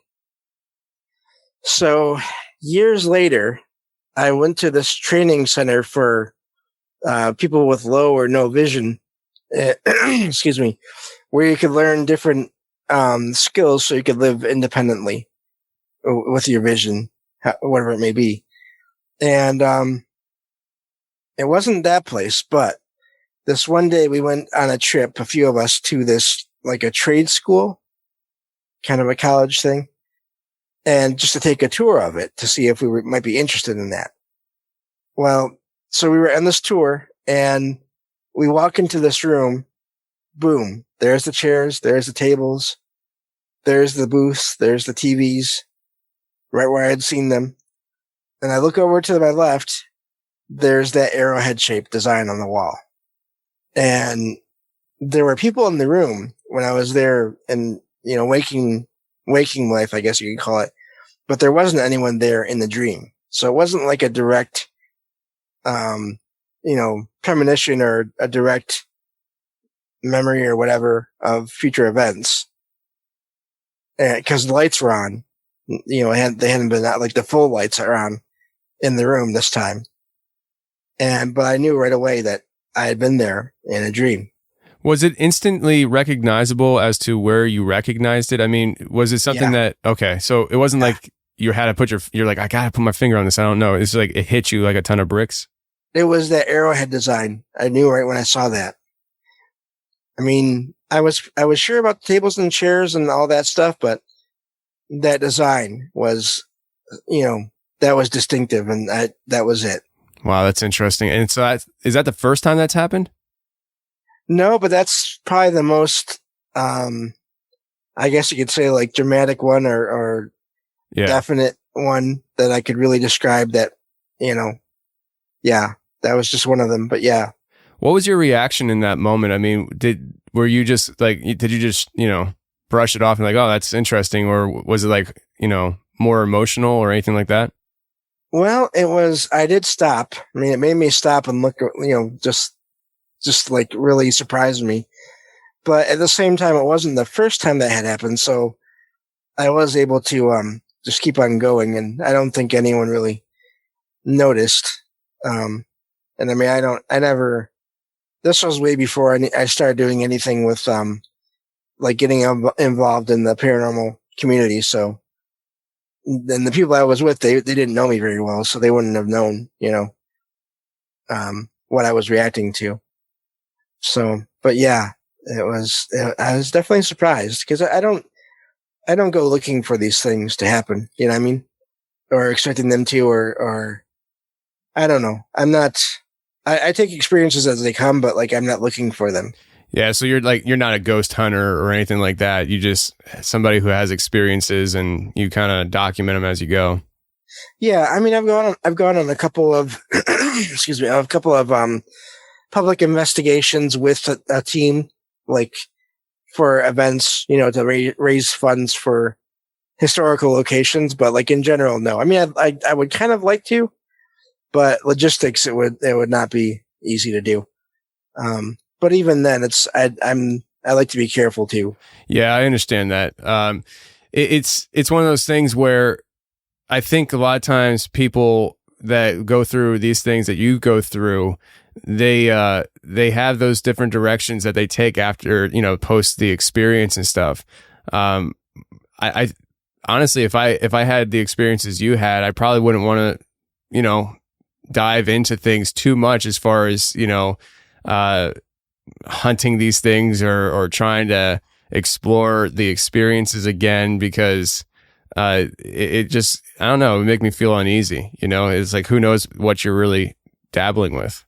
Speaker 1: So years later, I went to this training center for people with low or no vision, excuse me, where you could learn different skills so you could live independently with your vision, whatever it may be. And it wasn't that place, but this one day we went on a trip, a few of us, to this, like a trade school, kind of a college thing, and just to take a tour of it to see if we might be interested in that. Well, so we were on this tour, and we walk into this room. Boom. There's the chairs. There's the tables. There's the booths. There's the TVs, right where I had seen them. And I look over to my left. There's that arrowhead-shaped design on the wall. And there were people in the room when I was there, and, you know, waking life, I guess you could call it. But there wasn't anyone there in the dream. So it wasn't like a direct, premonition or a direct memory or whatever of future events. Because the lights were on, you know, they hadn't been out, like the full lights are on in the room this time. But I knew right away that I had been there in a dream.
Speaker 8: Was it instantly recognizable as to where you recognized it? I mean, was it something okay, so it wasn't like you had to you're like, I gotta put my finger on this, I don't know. It's like it hit you like a ton of bricks?
Speaker 1: It was that arrowhead design. I knew right when I saw that. I mean, I was sure about the tables and chairs and all that stuff, but that design was, you know, that was distinctive, and that was it.
Speaker 8: Wow, that's interesting. And so is that the first time that's happened?
Speaker 1: No, but that's probably the most, I guess you could say, like, dramatic one or definite one that I could really describe that, you know, that was just one of them. But yeah.
Speaker 8: What was your reaction in that moment? I mean, did you just, you know, brush it off and like, oh, that's interesting? Or was it like, you know, more emotional or anything like that?
Speaker 1: Well, I did stop. I mean, it made me stop and look, you know, just like really surprised me. But at the same time, it wasn't the first time that had happened. So I was able to, just keep on going. And I don't think anyone really noticed. And I mean, this was way before I started doing anything with, like getting involved in the paranormal community. So then the people I was with, they didn't know me very well, so they wouldn't have known, you know, what I was reacting to. So, but yeah, I was definitely surprised, because I don't go looking for these things to happen, you know what I mean? Or expecting them to, or I don't know. I take experiences as they come, but like, I'm not looking for them.
Speaker 8: Yeah. So you're not a ghost hunter or anything like that. You just somebody who has experiences and you kind of document them as you go.
Speaker 1: Yeah. I mean, I've gone on a couple of, excuse me, a couple of, public investigations with a team, like for events, you know, to raise funds for historical locations. But like in general, no. I mean, I would kind of like to, but logistics, it would not be easy to do. But even then, I like to be careful too.
Speaker 8: Yeah, I understand that. It's one of those things where I think a lot of times people that go through these things that you go through, they have those different directions that they take after, post the experience and stuff. I honestly, if I had the experiences you had, I probably wouldn't want to, dive into things too much as far as, hunting these things or trying to explore the experiences again, because it just, I don't know, it would make me feel uneasy. It's like, who knows what you're really dabbling with.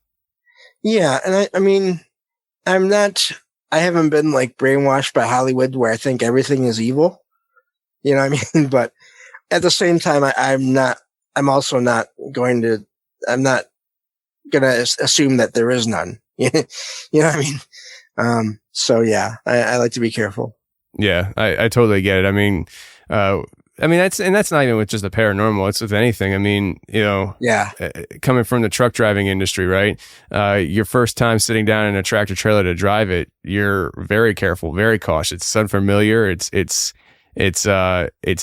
Speaker 1: Yeah. And I mean, I haven't been like brainwashed by Hollywood where I think everything is evil. You know what I mean? But at the same time, I'm not going to assume that there is none. You know what I mean? So yeah, I like to be careful.
Speaker 8: Yeah, I totally get it. I mean, that's not even with just the paranormal. It's with anything. I mean,
Speaker 1: yeah,
Speaker 8: coming from the truck driving industry, right? Your first time sitting down in a tractor trailer to drive it, you're very careful, very cautious. It's unfamiliar. It's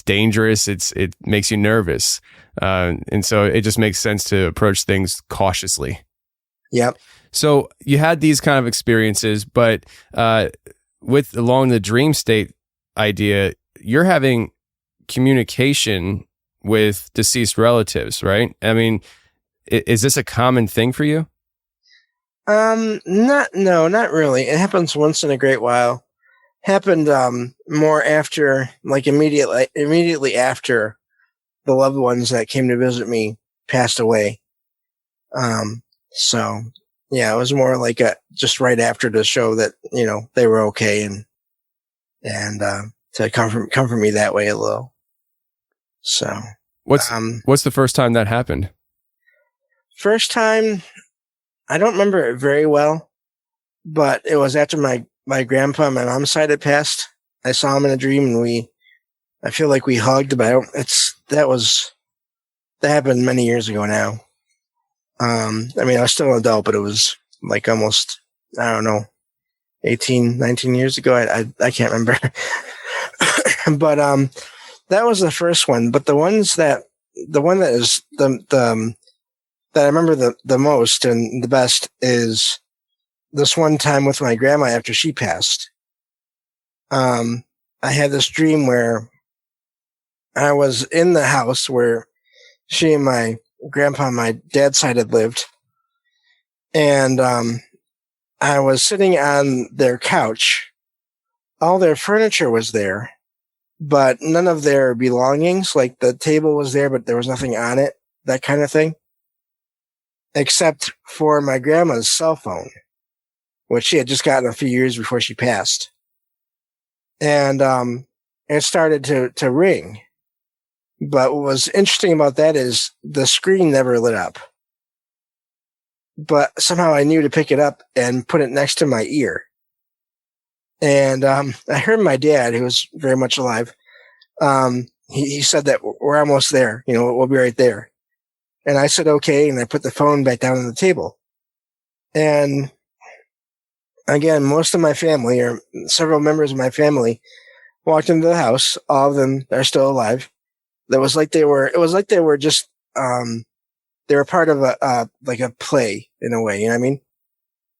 Speaker 8: dangerous. It makes you nervous. And so it just makes sense to approach things cautiously.
Speaker 1: Yep.
Speaker 8: So you had these kind of experiences, but with along the dream state idea, you're having communication with deceased relatives, right? I mean, is this a common thing for you?
Speaker 1: Not really. It happens once in a great while. Happened more after, like immediately after the loved ones that came to visit me passed away. So yeah, it was more like just right after the show that, they were okay and to comfort me that way a little. So
Speaker 8: what's the first time that happened?
Speaker 1: First time, I don't remember it very well, but it was after my grandpa on my mom's side had passed. I saw him in a dream and I feel like we hugged, but that happened many years ago now. I mean, I was still an adult, but it was like almost, I don't know, 18, 19 years ago. I can't remember. But, that was the first one. But the one that is that I remember the most and the best is this one time with my grandma after she passed. I had this dream where I was in the house where she and my grandpa on my dad's side had lived. And I was sitting on their couch. All their furniture was there, but none of their belongings. Like the table was there, but there was nothing on it, that kind of thing. Except for my grandma's cell phone, which she had just gotten a few years before she passed. And it started to ring. But what was interesting about that is the screen never lit up. But somehow I knew to pick it up and put it next to my ear. And I heard my dad, who was very much alive, he said that we're almost there. We'll be right there. And I said, okay. And I put the phone back down on the table. And again, most of my family, or several members of my family, walked into the house. All of them are still alive. It was like they were just, they were part of like a play in a way. You know what I mean?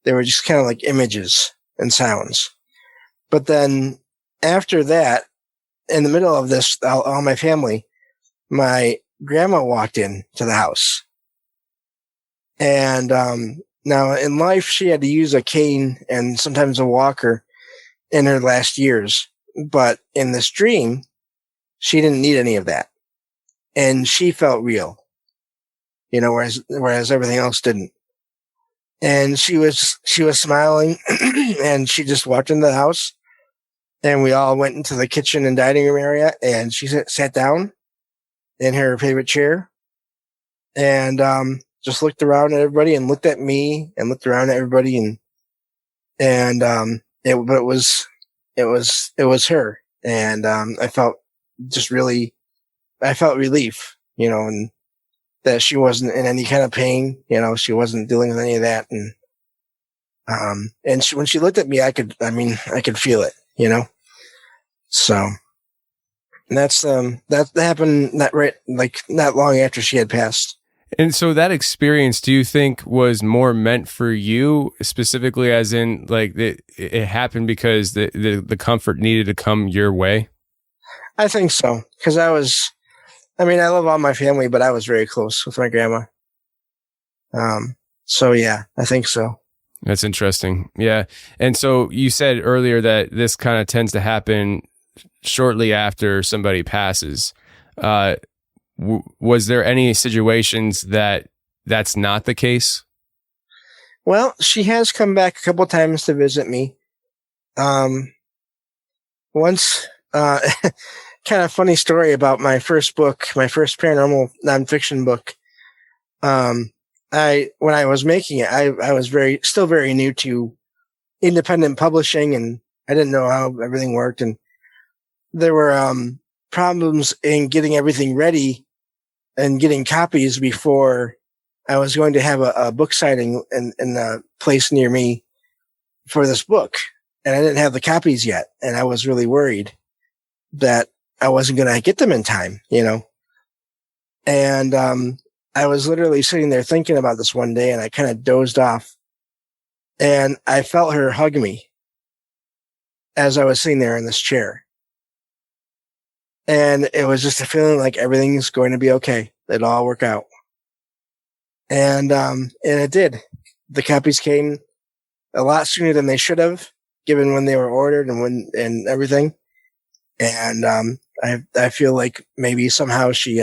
Speaker 1: They were just kind of like images and sounds. But then after that, in the middle of this, all my family, my grandma walked in to the house. And, now in life, she had to use a cane and sometimes a walker in her last years. But in this dream, she didn't need any of that. And she felt real, whereas everything else didn't. And she was smiling and she just walked into the house and we all went into the kitchen and dining room area and she sat down in her favorite chair and, just looked around at everybody and looked at me and looked around at everybody it was her. And, I felt relief, and that she wasn't in any kind of pain. She wasn't dealing with any of that. And when she looked at me, I could feel it, So that happened not long after she had passed.
Speaker 8: And so that experience, do you think was more meant for you specifically, as in like it happened because the comfort needed to come your way?
Speaker 1: I think so. Cause I love all my family, but I was very close with my grandma. So yeah, I think so.
Speaker 8: That's interesting. Yeah. And so you said earlier that this kind of tends to happen shortly after somebody passes. Was there any situations that's not the case?
Speaker 1: Well, she has come back a couple times to visit me. Once, kind of funny story about my first book, my first paranormal nonfiction book. When I was making it, I was still very new to independent publishing, and I didn't know how everything worked. And there were, problems in getting everything ready and getting copies before I was going to have a book signing in a place near me for this book. And I didn't have the copies yet. And I was really worried that I wasn't going to get them in time, And, I was literally sitting there thinking about this one day, and I kind of dozed off, and I felt her hug me as I was sitting there in this chair. And it was just a feeling like everything's going to be okay. It'll all work out. And it did. The copies came a lot sooner than they should have, given when they were ordered and everything. And, I feel like maybe somehow she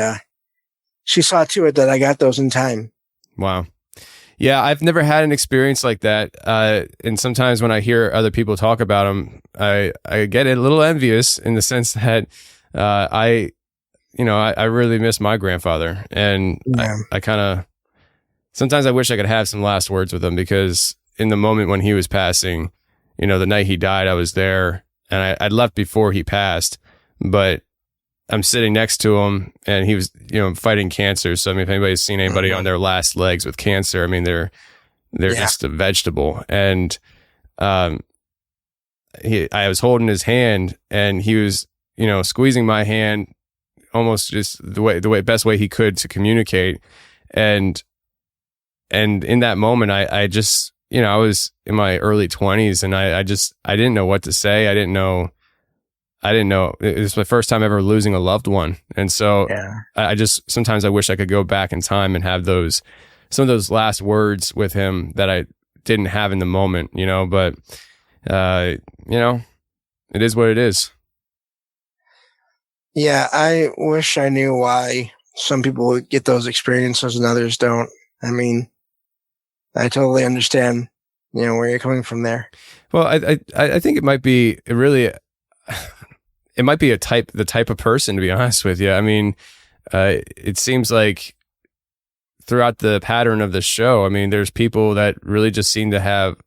Speaker 1: saw to it that I got those in time.
Speaker 8: Wow. Yeah, I've never had an experience like that. And sometimes when I hear other people talk about them, I get a little envious in the sense that I really miss my grandfather. And yeah. I kind of, sometimes I wish I could have some last words with him, because in the moment when he was passing, the night he died, I was there, and I'd left before he passed, but I'm sitting next to him, and he was, fighting cancer. So, if anybody's seen anybody on their last legs with cancer, they're just a vegetable. And, I was holding his hand, and he was, squeezing my hand almost just the best way he could to communicate. And in that moment, I just, I was in my early 20s, and I didn't know what to say. I didn't know. It was my first time ever losing a loved one. And so sometimes I wish I could go back in time and have some of those last words with him that I didn't have in the moment, but, it is what it is.
Speaker 1: Yeah. I wish I knew why some people get those experiences and others don't. I totally understand, where you're coming from there.
Speaker 8: Well, I think it might be the type of person, to be honest with you. It seems like throughout the pattern of the show, there's people that really just seem to have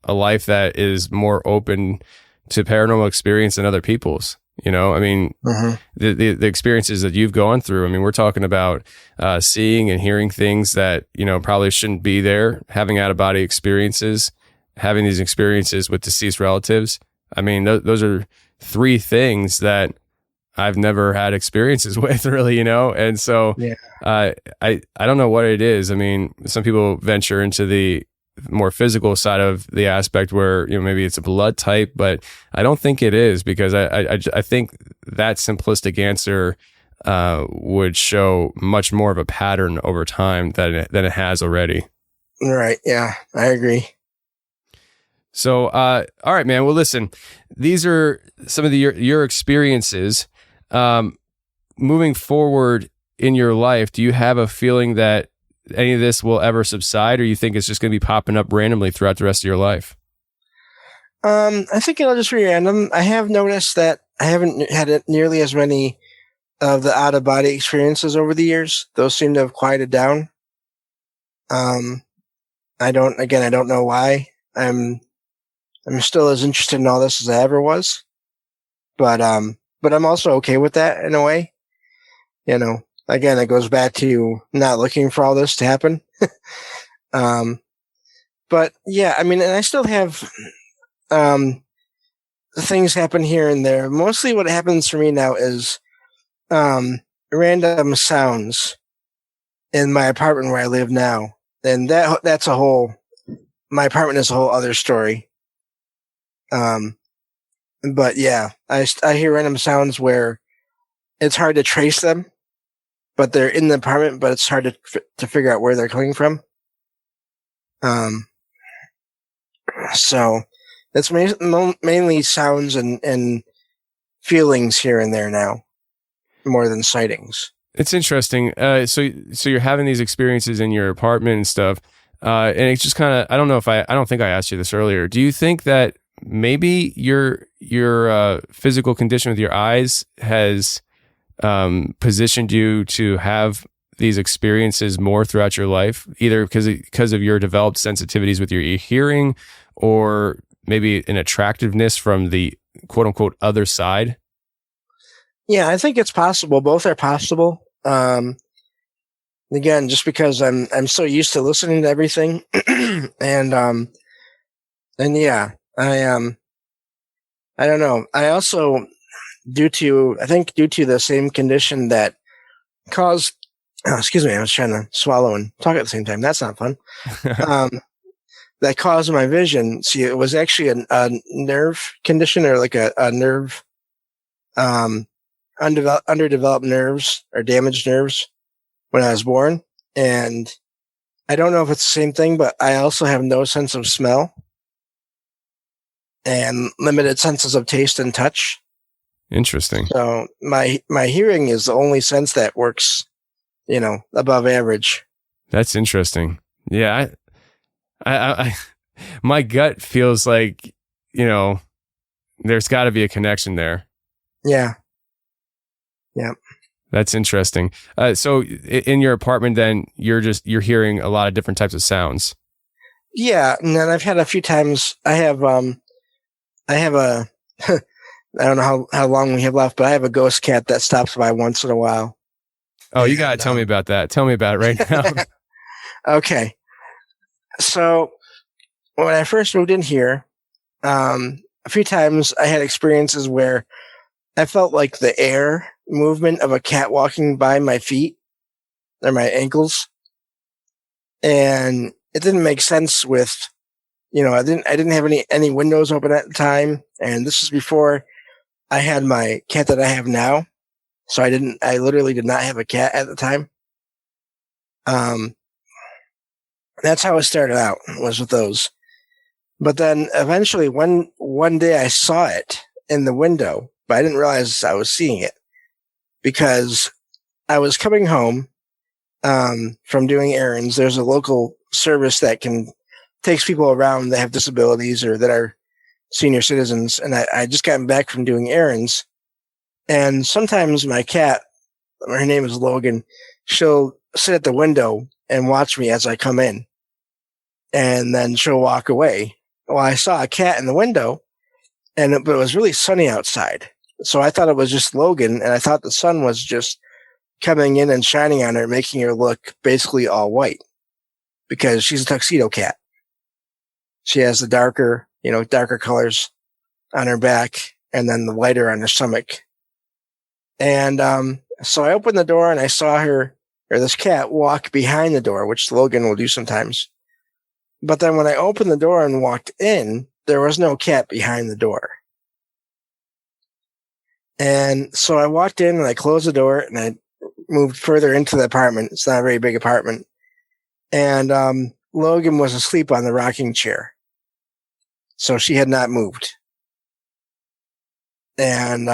Speaker 8: a life that is more open to paranormal experience than other people's. The experiences that you've gone through. We're talking about seeing and hearing things that probably shouldn't be there. Having out of body experiences, having these experiences with deceased relatives. Those are three things that I've never had experiences with, really, And so, I don't know what it is. Some people venture into the more physical side of the aspect where, maybe it's a blood type, but I don't think it is, because I think that simplistic answer would show much more of a pattern over time than it has already.
Speaker 1: Right. Yeah, I agree.
Speaker 8: So, all right, man. Well, listen, these are some of your experiences. Moving forward in your life, do you have a feeling that any of this will ever subside, or you think it's just going to be popping up randomly throughout the rest of your life?
Speaker 1: I think it'll just be random. I have noticed that I haven't had nearly as many of the out of body experiences over the years. Those seem to have quieted down. I don't know why. I'm still as interested in all this as I ever was, but I'm also okay with that in a way. again, it goes back to not looking for all this to happen. But yeah, I mean, and I still have things happen here and there. Mostly what happens for me now is random sounds in my apartment where I live now. And that's a whole, my apartment is a whole other story. But yeah, I hear random sounds where it's hard to trace them, but they're in the apartment, but it's hard to figure out where they're coming from. So it's mainly sounds and feelings here and there now, more than sightings.
Speaker 8: It's interesting. So you're having these experiences in your apartment and stuff, and it's just kind of, I don't think I asked you this earlier. Do you think that maybe your physical condition with your eyes has positioned you to have these experiences more throughout your life, either because of your developed sensitivities with your hearing, or maybe an attractiveness from the quote unquote other side?
Speaker 1: Yeah, I think it's possible. Both are possible. Again, just because I'm so used to listening to everything, and yeah, I don't know. I also, due to the same condition that caused, excuse me, I was trying to swallow and talk at the same time. That's not fun. That caused my vision. See, it was actually a nerve condition, or like a nerve, underdeveloped nerves or damaged nerves when I was born. And I don't know if it's the same thing, but I also have no sense of smell and limited senses of taste and touch.
Speaker 8: Interesting.
Speaker 1: So my hearing is the only sense that works, above average.
Speaker 8: That's interesting. Yeah. I my gut feels like, there's got to be a connection there.
Speaker 1: Yeah. Yeah.
Speaker 8: That's interesting. So in your apartment, then you're hearing a lot of different types of sounds.
Speaker 1: Yeah. And then I've had a few times, I have a, I don't know how long we have left, but I have a ghost cat that stops by once in a while.
Speaker 8: Oh, you got to tell me about that. Tell me about it right now.
Speaker 1: Okay. So when I first moved in here, a few times I had experiences where I felt like the air movement of a cat walking by my feet or my ankles. And it didn't make sense with, I didn't have any windows open at the time. And this is before I had my cat that I have now. So I literally did not have a cat at the time. That's how it started out, was with those. But then eventually one day I saw it in the window, but I didn't realize I was seeing it because I was coming home, from doing errands. There's a local service that takes people around that have disabilities or that are senior citizens. And I just gotten back from doing errands. And sometimes my cat, her name is Logan, she'll sit at the window and watch me as I come in. And then she'll walk away. Well, I saw a cat in the window, but it was really sunny outside. So I thought it was just Logan, and I thought the sun was just coming in and shining on her, making her look basically all white, because she's a tuxedo cat. She has the darker colors on her back and then the lighter on her stomach. And so I opened the door and I saw this cat walk behind the door, which Logan will do sometimes. But then when I opened the door and walked in, there was no cat behind the door. And so I walked in and I closed the door and I moved further into the apartment. It's not a very big apartment. And Logan was asleep on the rocking chair. So she had not moved. And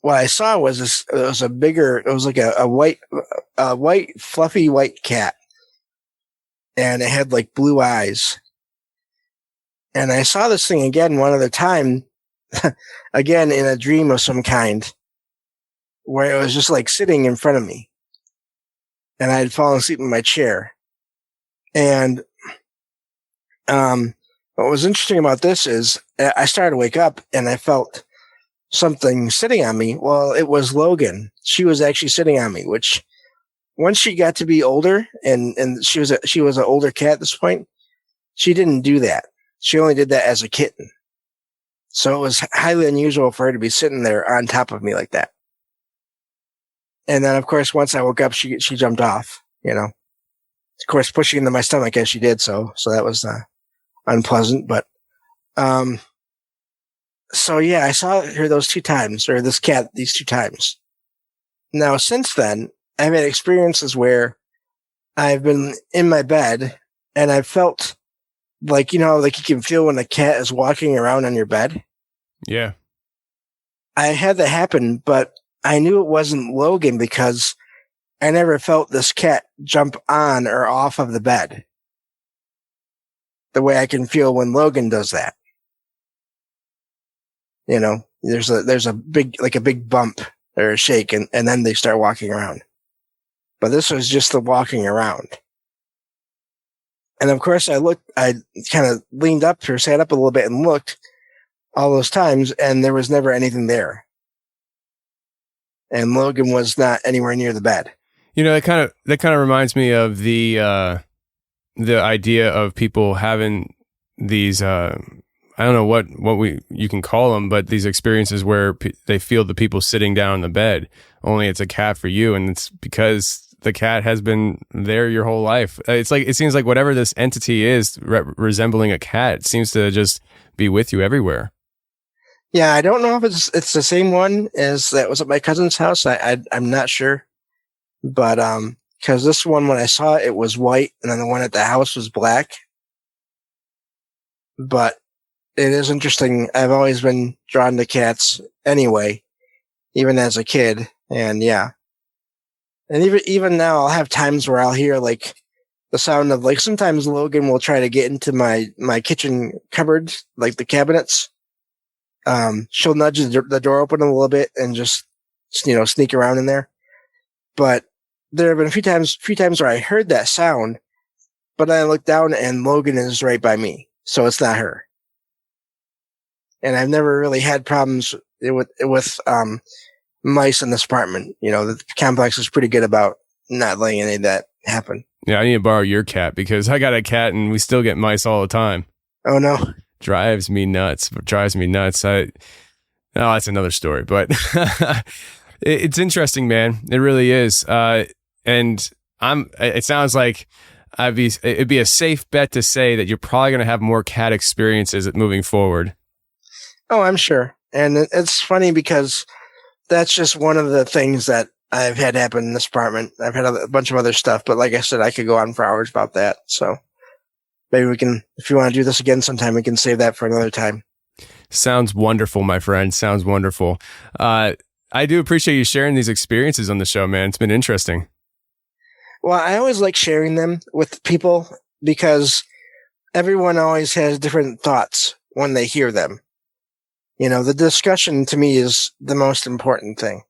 Speaker 1: what I saw was it was like a white, fluffy white cat. And it had like blue eyes. And I saw this thing again one other time, again in a dream of some kind, where it was just like sitting in front of me. And I had fallen asleep in my chair. And what was interesting about this is I started to wake up and I felt something sitting on me. Well, it was Logan. She was actually sitting on me, which once she got to be older, and she was an older cat at this point, she didn't do that. She only did that as a kitten. So it was highly unusual for her to be sitting there on top of me like that. And then, of course, once I woke up, she jumped off, Of course, pushing into my stomach as she did so. So that was unpleasant. But so, yeah, I saw her those 2 times, or this cat these 2 times. Now, since then, I've had experiences where I've been in my bed and I've felt like, like you can feel when a cat is walking around on your bed.
Speaker 8: Yeah.
Speaker 1: I had that happen, but I knew it wasn't Logan because I never felt this cat jump on or off of the bed the way I can feel when Logan does that. There's a big bump or a shake, and then they start walking around. But this was just the walking around. And of course I kind of leaned up or sat up a little bit and looked all those times, and there was never anything there. And Logan was not anywhere near the bed.
Speaker 8: That kind of reminds me of the idea of people having these, I don't know what you can call them, but these experiences where they feel the people sitting down in the bed, only it's a cat for you. And it's because the cat has been there your whole life. It seems like whatever this entity is resembling a cat, it seems to just be with you everywhere.
Speaker 1: Yeah, I don't know if it's the same one as that was at my cousin's house. I'm not sure, but because this one, when I saw it, it was white, and then the one at the house was black. But it is interesting. I've always been drawn to cats anyway, even as a kid, and yeah. And even now, I'll have times where I'll hear like the sound of like sometimes Logan will try to get into my kitchen cupboard, like the cabinets. She'll nudge the door open a little bit and just sneak around in there. But there have been a few times where I heard that sound, but then I look down and Logan is right by me, so it's not her. And I've never really had problems with mice in this apartment. The complex is pretty good about not letting any of that happen.
Speaker 8: Yeah, I need to borrow your cat because I got a cat and we still get mice all the time.
Speaker 1: Oh no.
Speaker 8: Drives me nuts. That's another story, but it's interesting, man. It really is. And it sounds like it'd be a safe bet to say that you're probably going to have more cat experiences moving forward.
Speaker 1: Oh, I'm sure. And it's funny because that's just one of the things that I've had happen in this apartment. I've had a bunch of other stuff, but like I said, I could go on for hours about that. So maybe we can, if you want to do this again sometime, we can save that for another time.
Speaker 8: Sounds wonderful, my friend. Sounds wonderful. I do appreciate you sharing these experiences on the show, man. It's been interesting.
Speaker 1: Well, I always like sharing them with people because everyone always has different thoughts when they hear them. The discussion to me is the most important thing.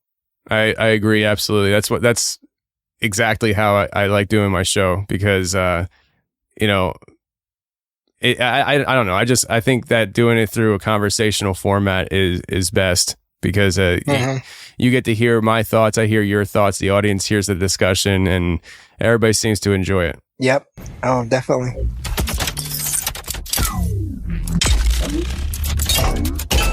Speaker 8: I agree. Absolutely. That's exactly how I like doing my show because, I don't know. I think that doing it through a conversational format is best because, you get to hear my thoughts. I hear your thoughts. The audience hears the discussion and everybody seems to enjoy it.
Speaker 1: Yep. Oh, definitely.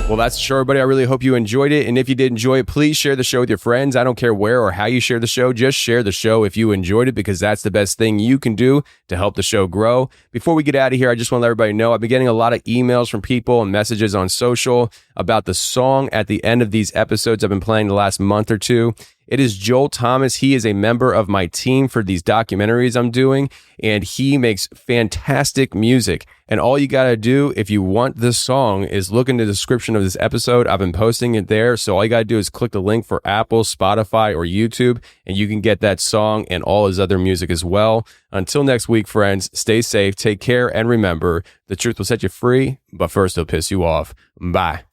Speaker 8: Well, that's the show, everybody. I really hope you enjoyed it. And if you did enjoy it, please share the show with your friends. I don't care where or how you share the show. Just share the show if you enjoyed it because that's the best thing you can do to help the show grow. Before we get out of here, I just want to let everybody know I've been getting a lot of emails from people and messages on social about the song at the end of these episodes I've been playing the last month or two. It is Joel Thomas. He is a member of my team for these documentaries I'm doing, and he makes fantastic music. And all you got to do if you want this song is look in the description of this episode. I've been posting it there. So all you got to do is click the link for Apple, Spotify, or YouTube, and you can get that song and all his other music as well. Until next week, friends, stay safe, take care, and remember, the truth will set you free, but first it'll piss you off. Bye.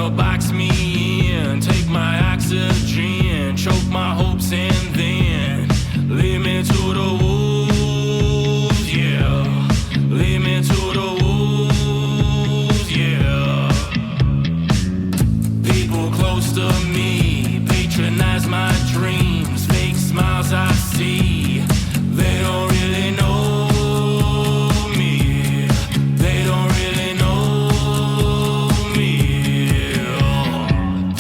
Speaker 9: wanna box me in, take my oxygen, choke my hopes and then lead me to the wolves, yeah. Lead me to the wolves, yeah. People close to me patronize my dreams, fake smiles I see. They don't really know me. They don't really know me.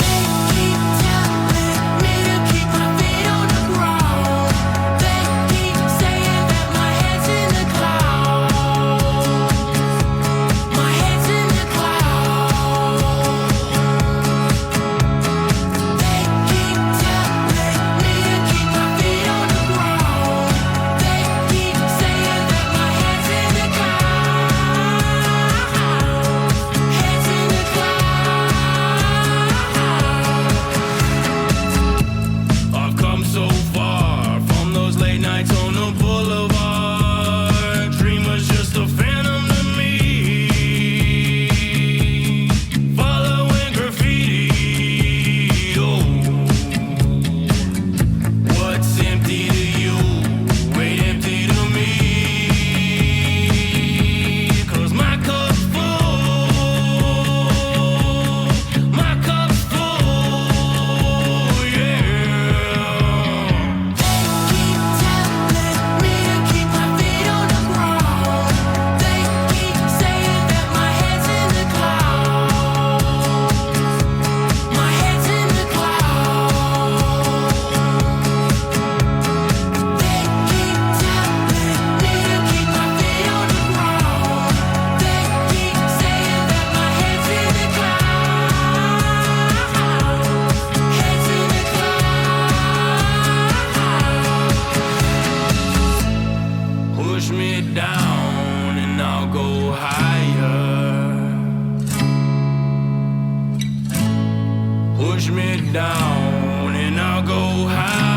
Speaker 9: They keep telling me to keep my feet on the ground. They keep saying that my head's in the clouds. My head's in the clouds. They keep telling me to keep my feet on the ground. They keep saying that my head's in the clouds. Head's in the clouds. I've come so far from those late nights on the boulevard. Dream was just a phantom to me. Following graffiti. Oh, what's empty to you ain't empty to me. 'Cause my cup's full. My cup's full, yeah. They keep telling me to keep my feet on the ground. They keep saying that my head's in the clouds. My head's in the clouds. They keep telling me to keep my feet on the ground. They keep saying that my head's in the clouds. Head's in the clouds. Push me down and I'll go higher. Push me down and I'll go higher.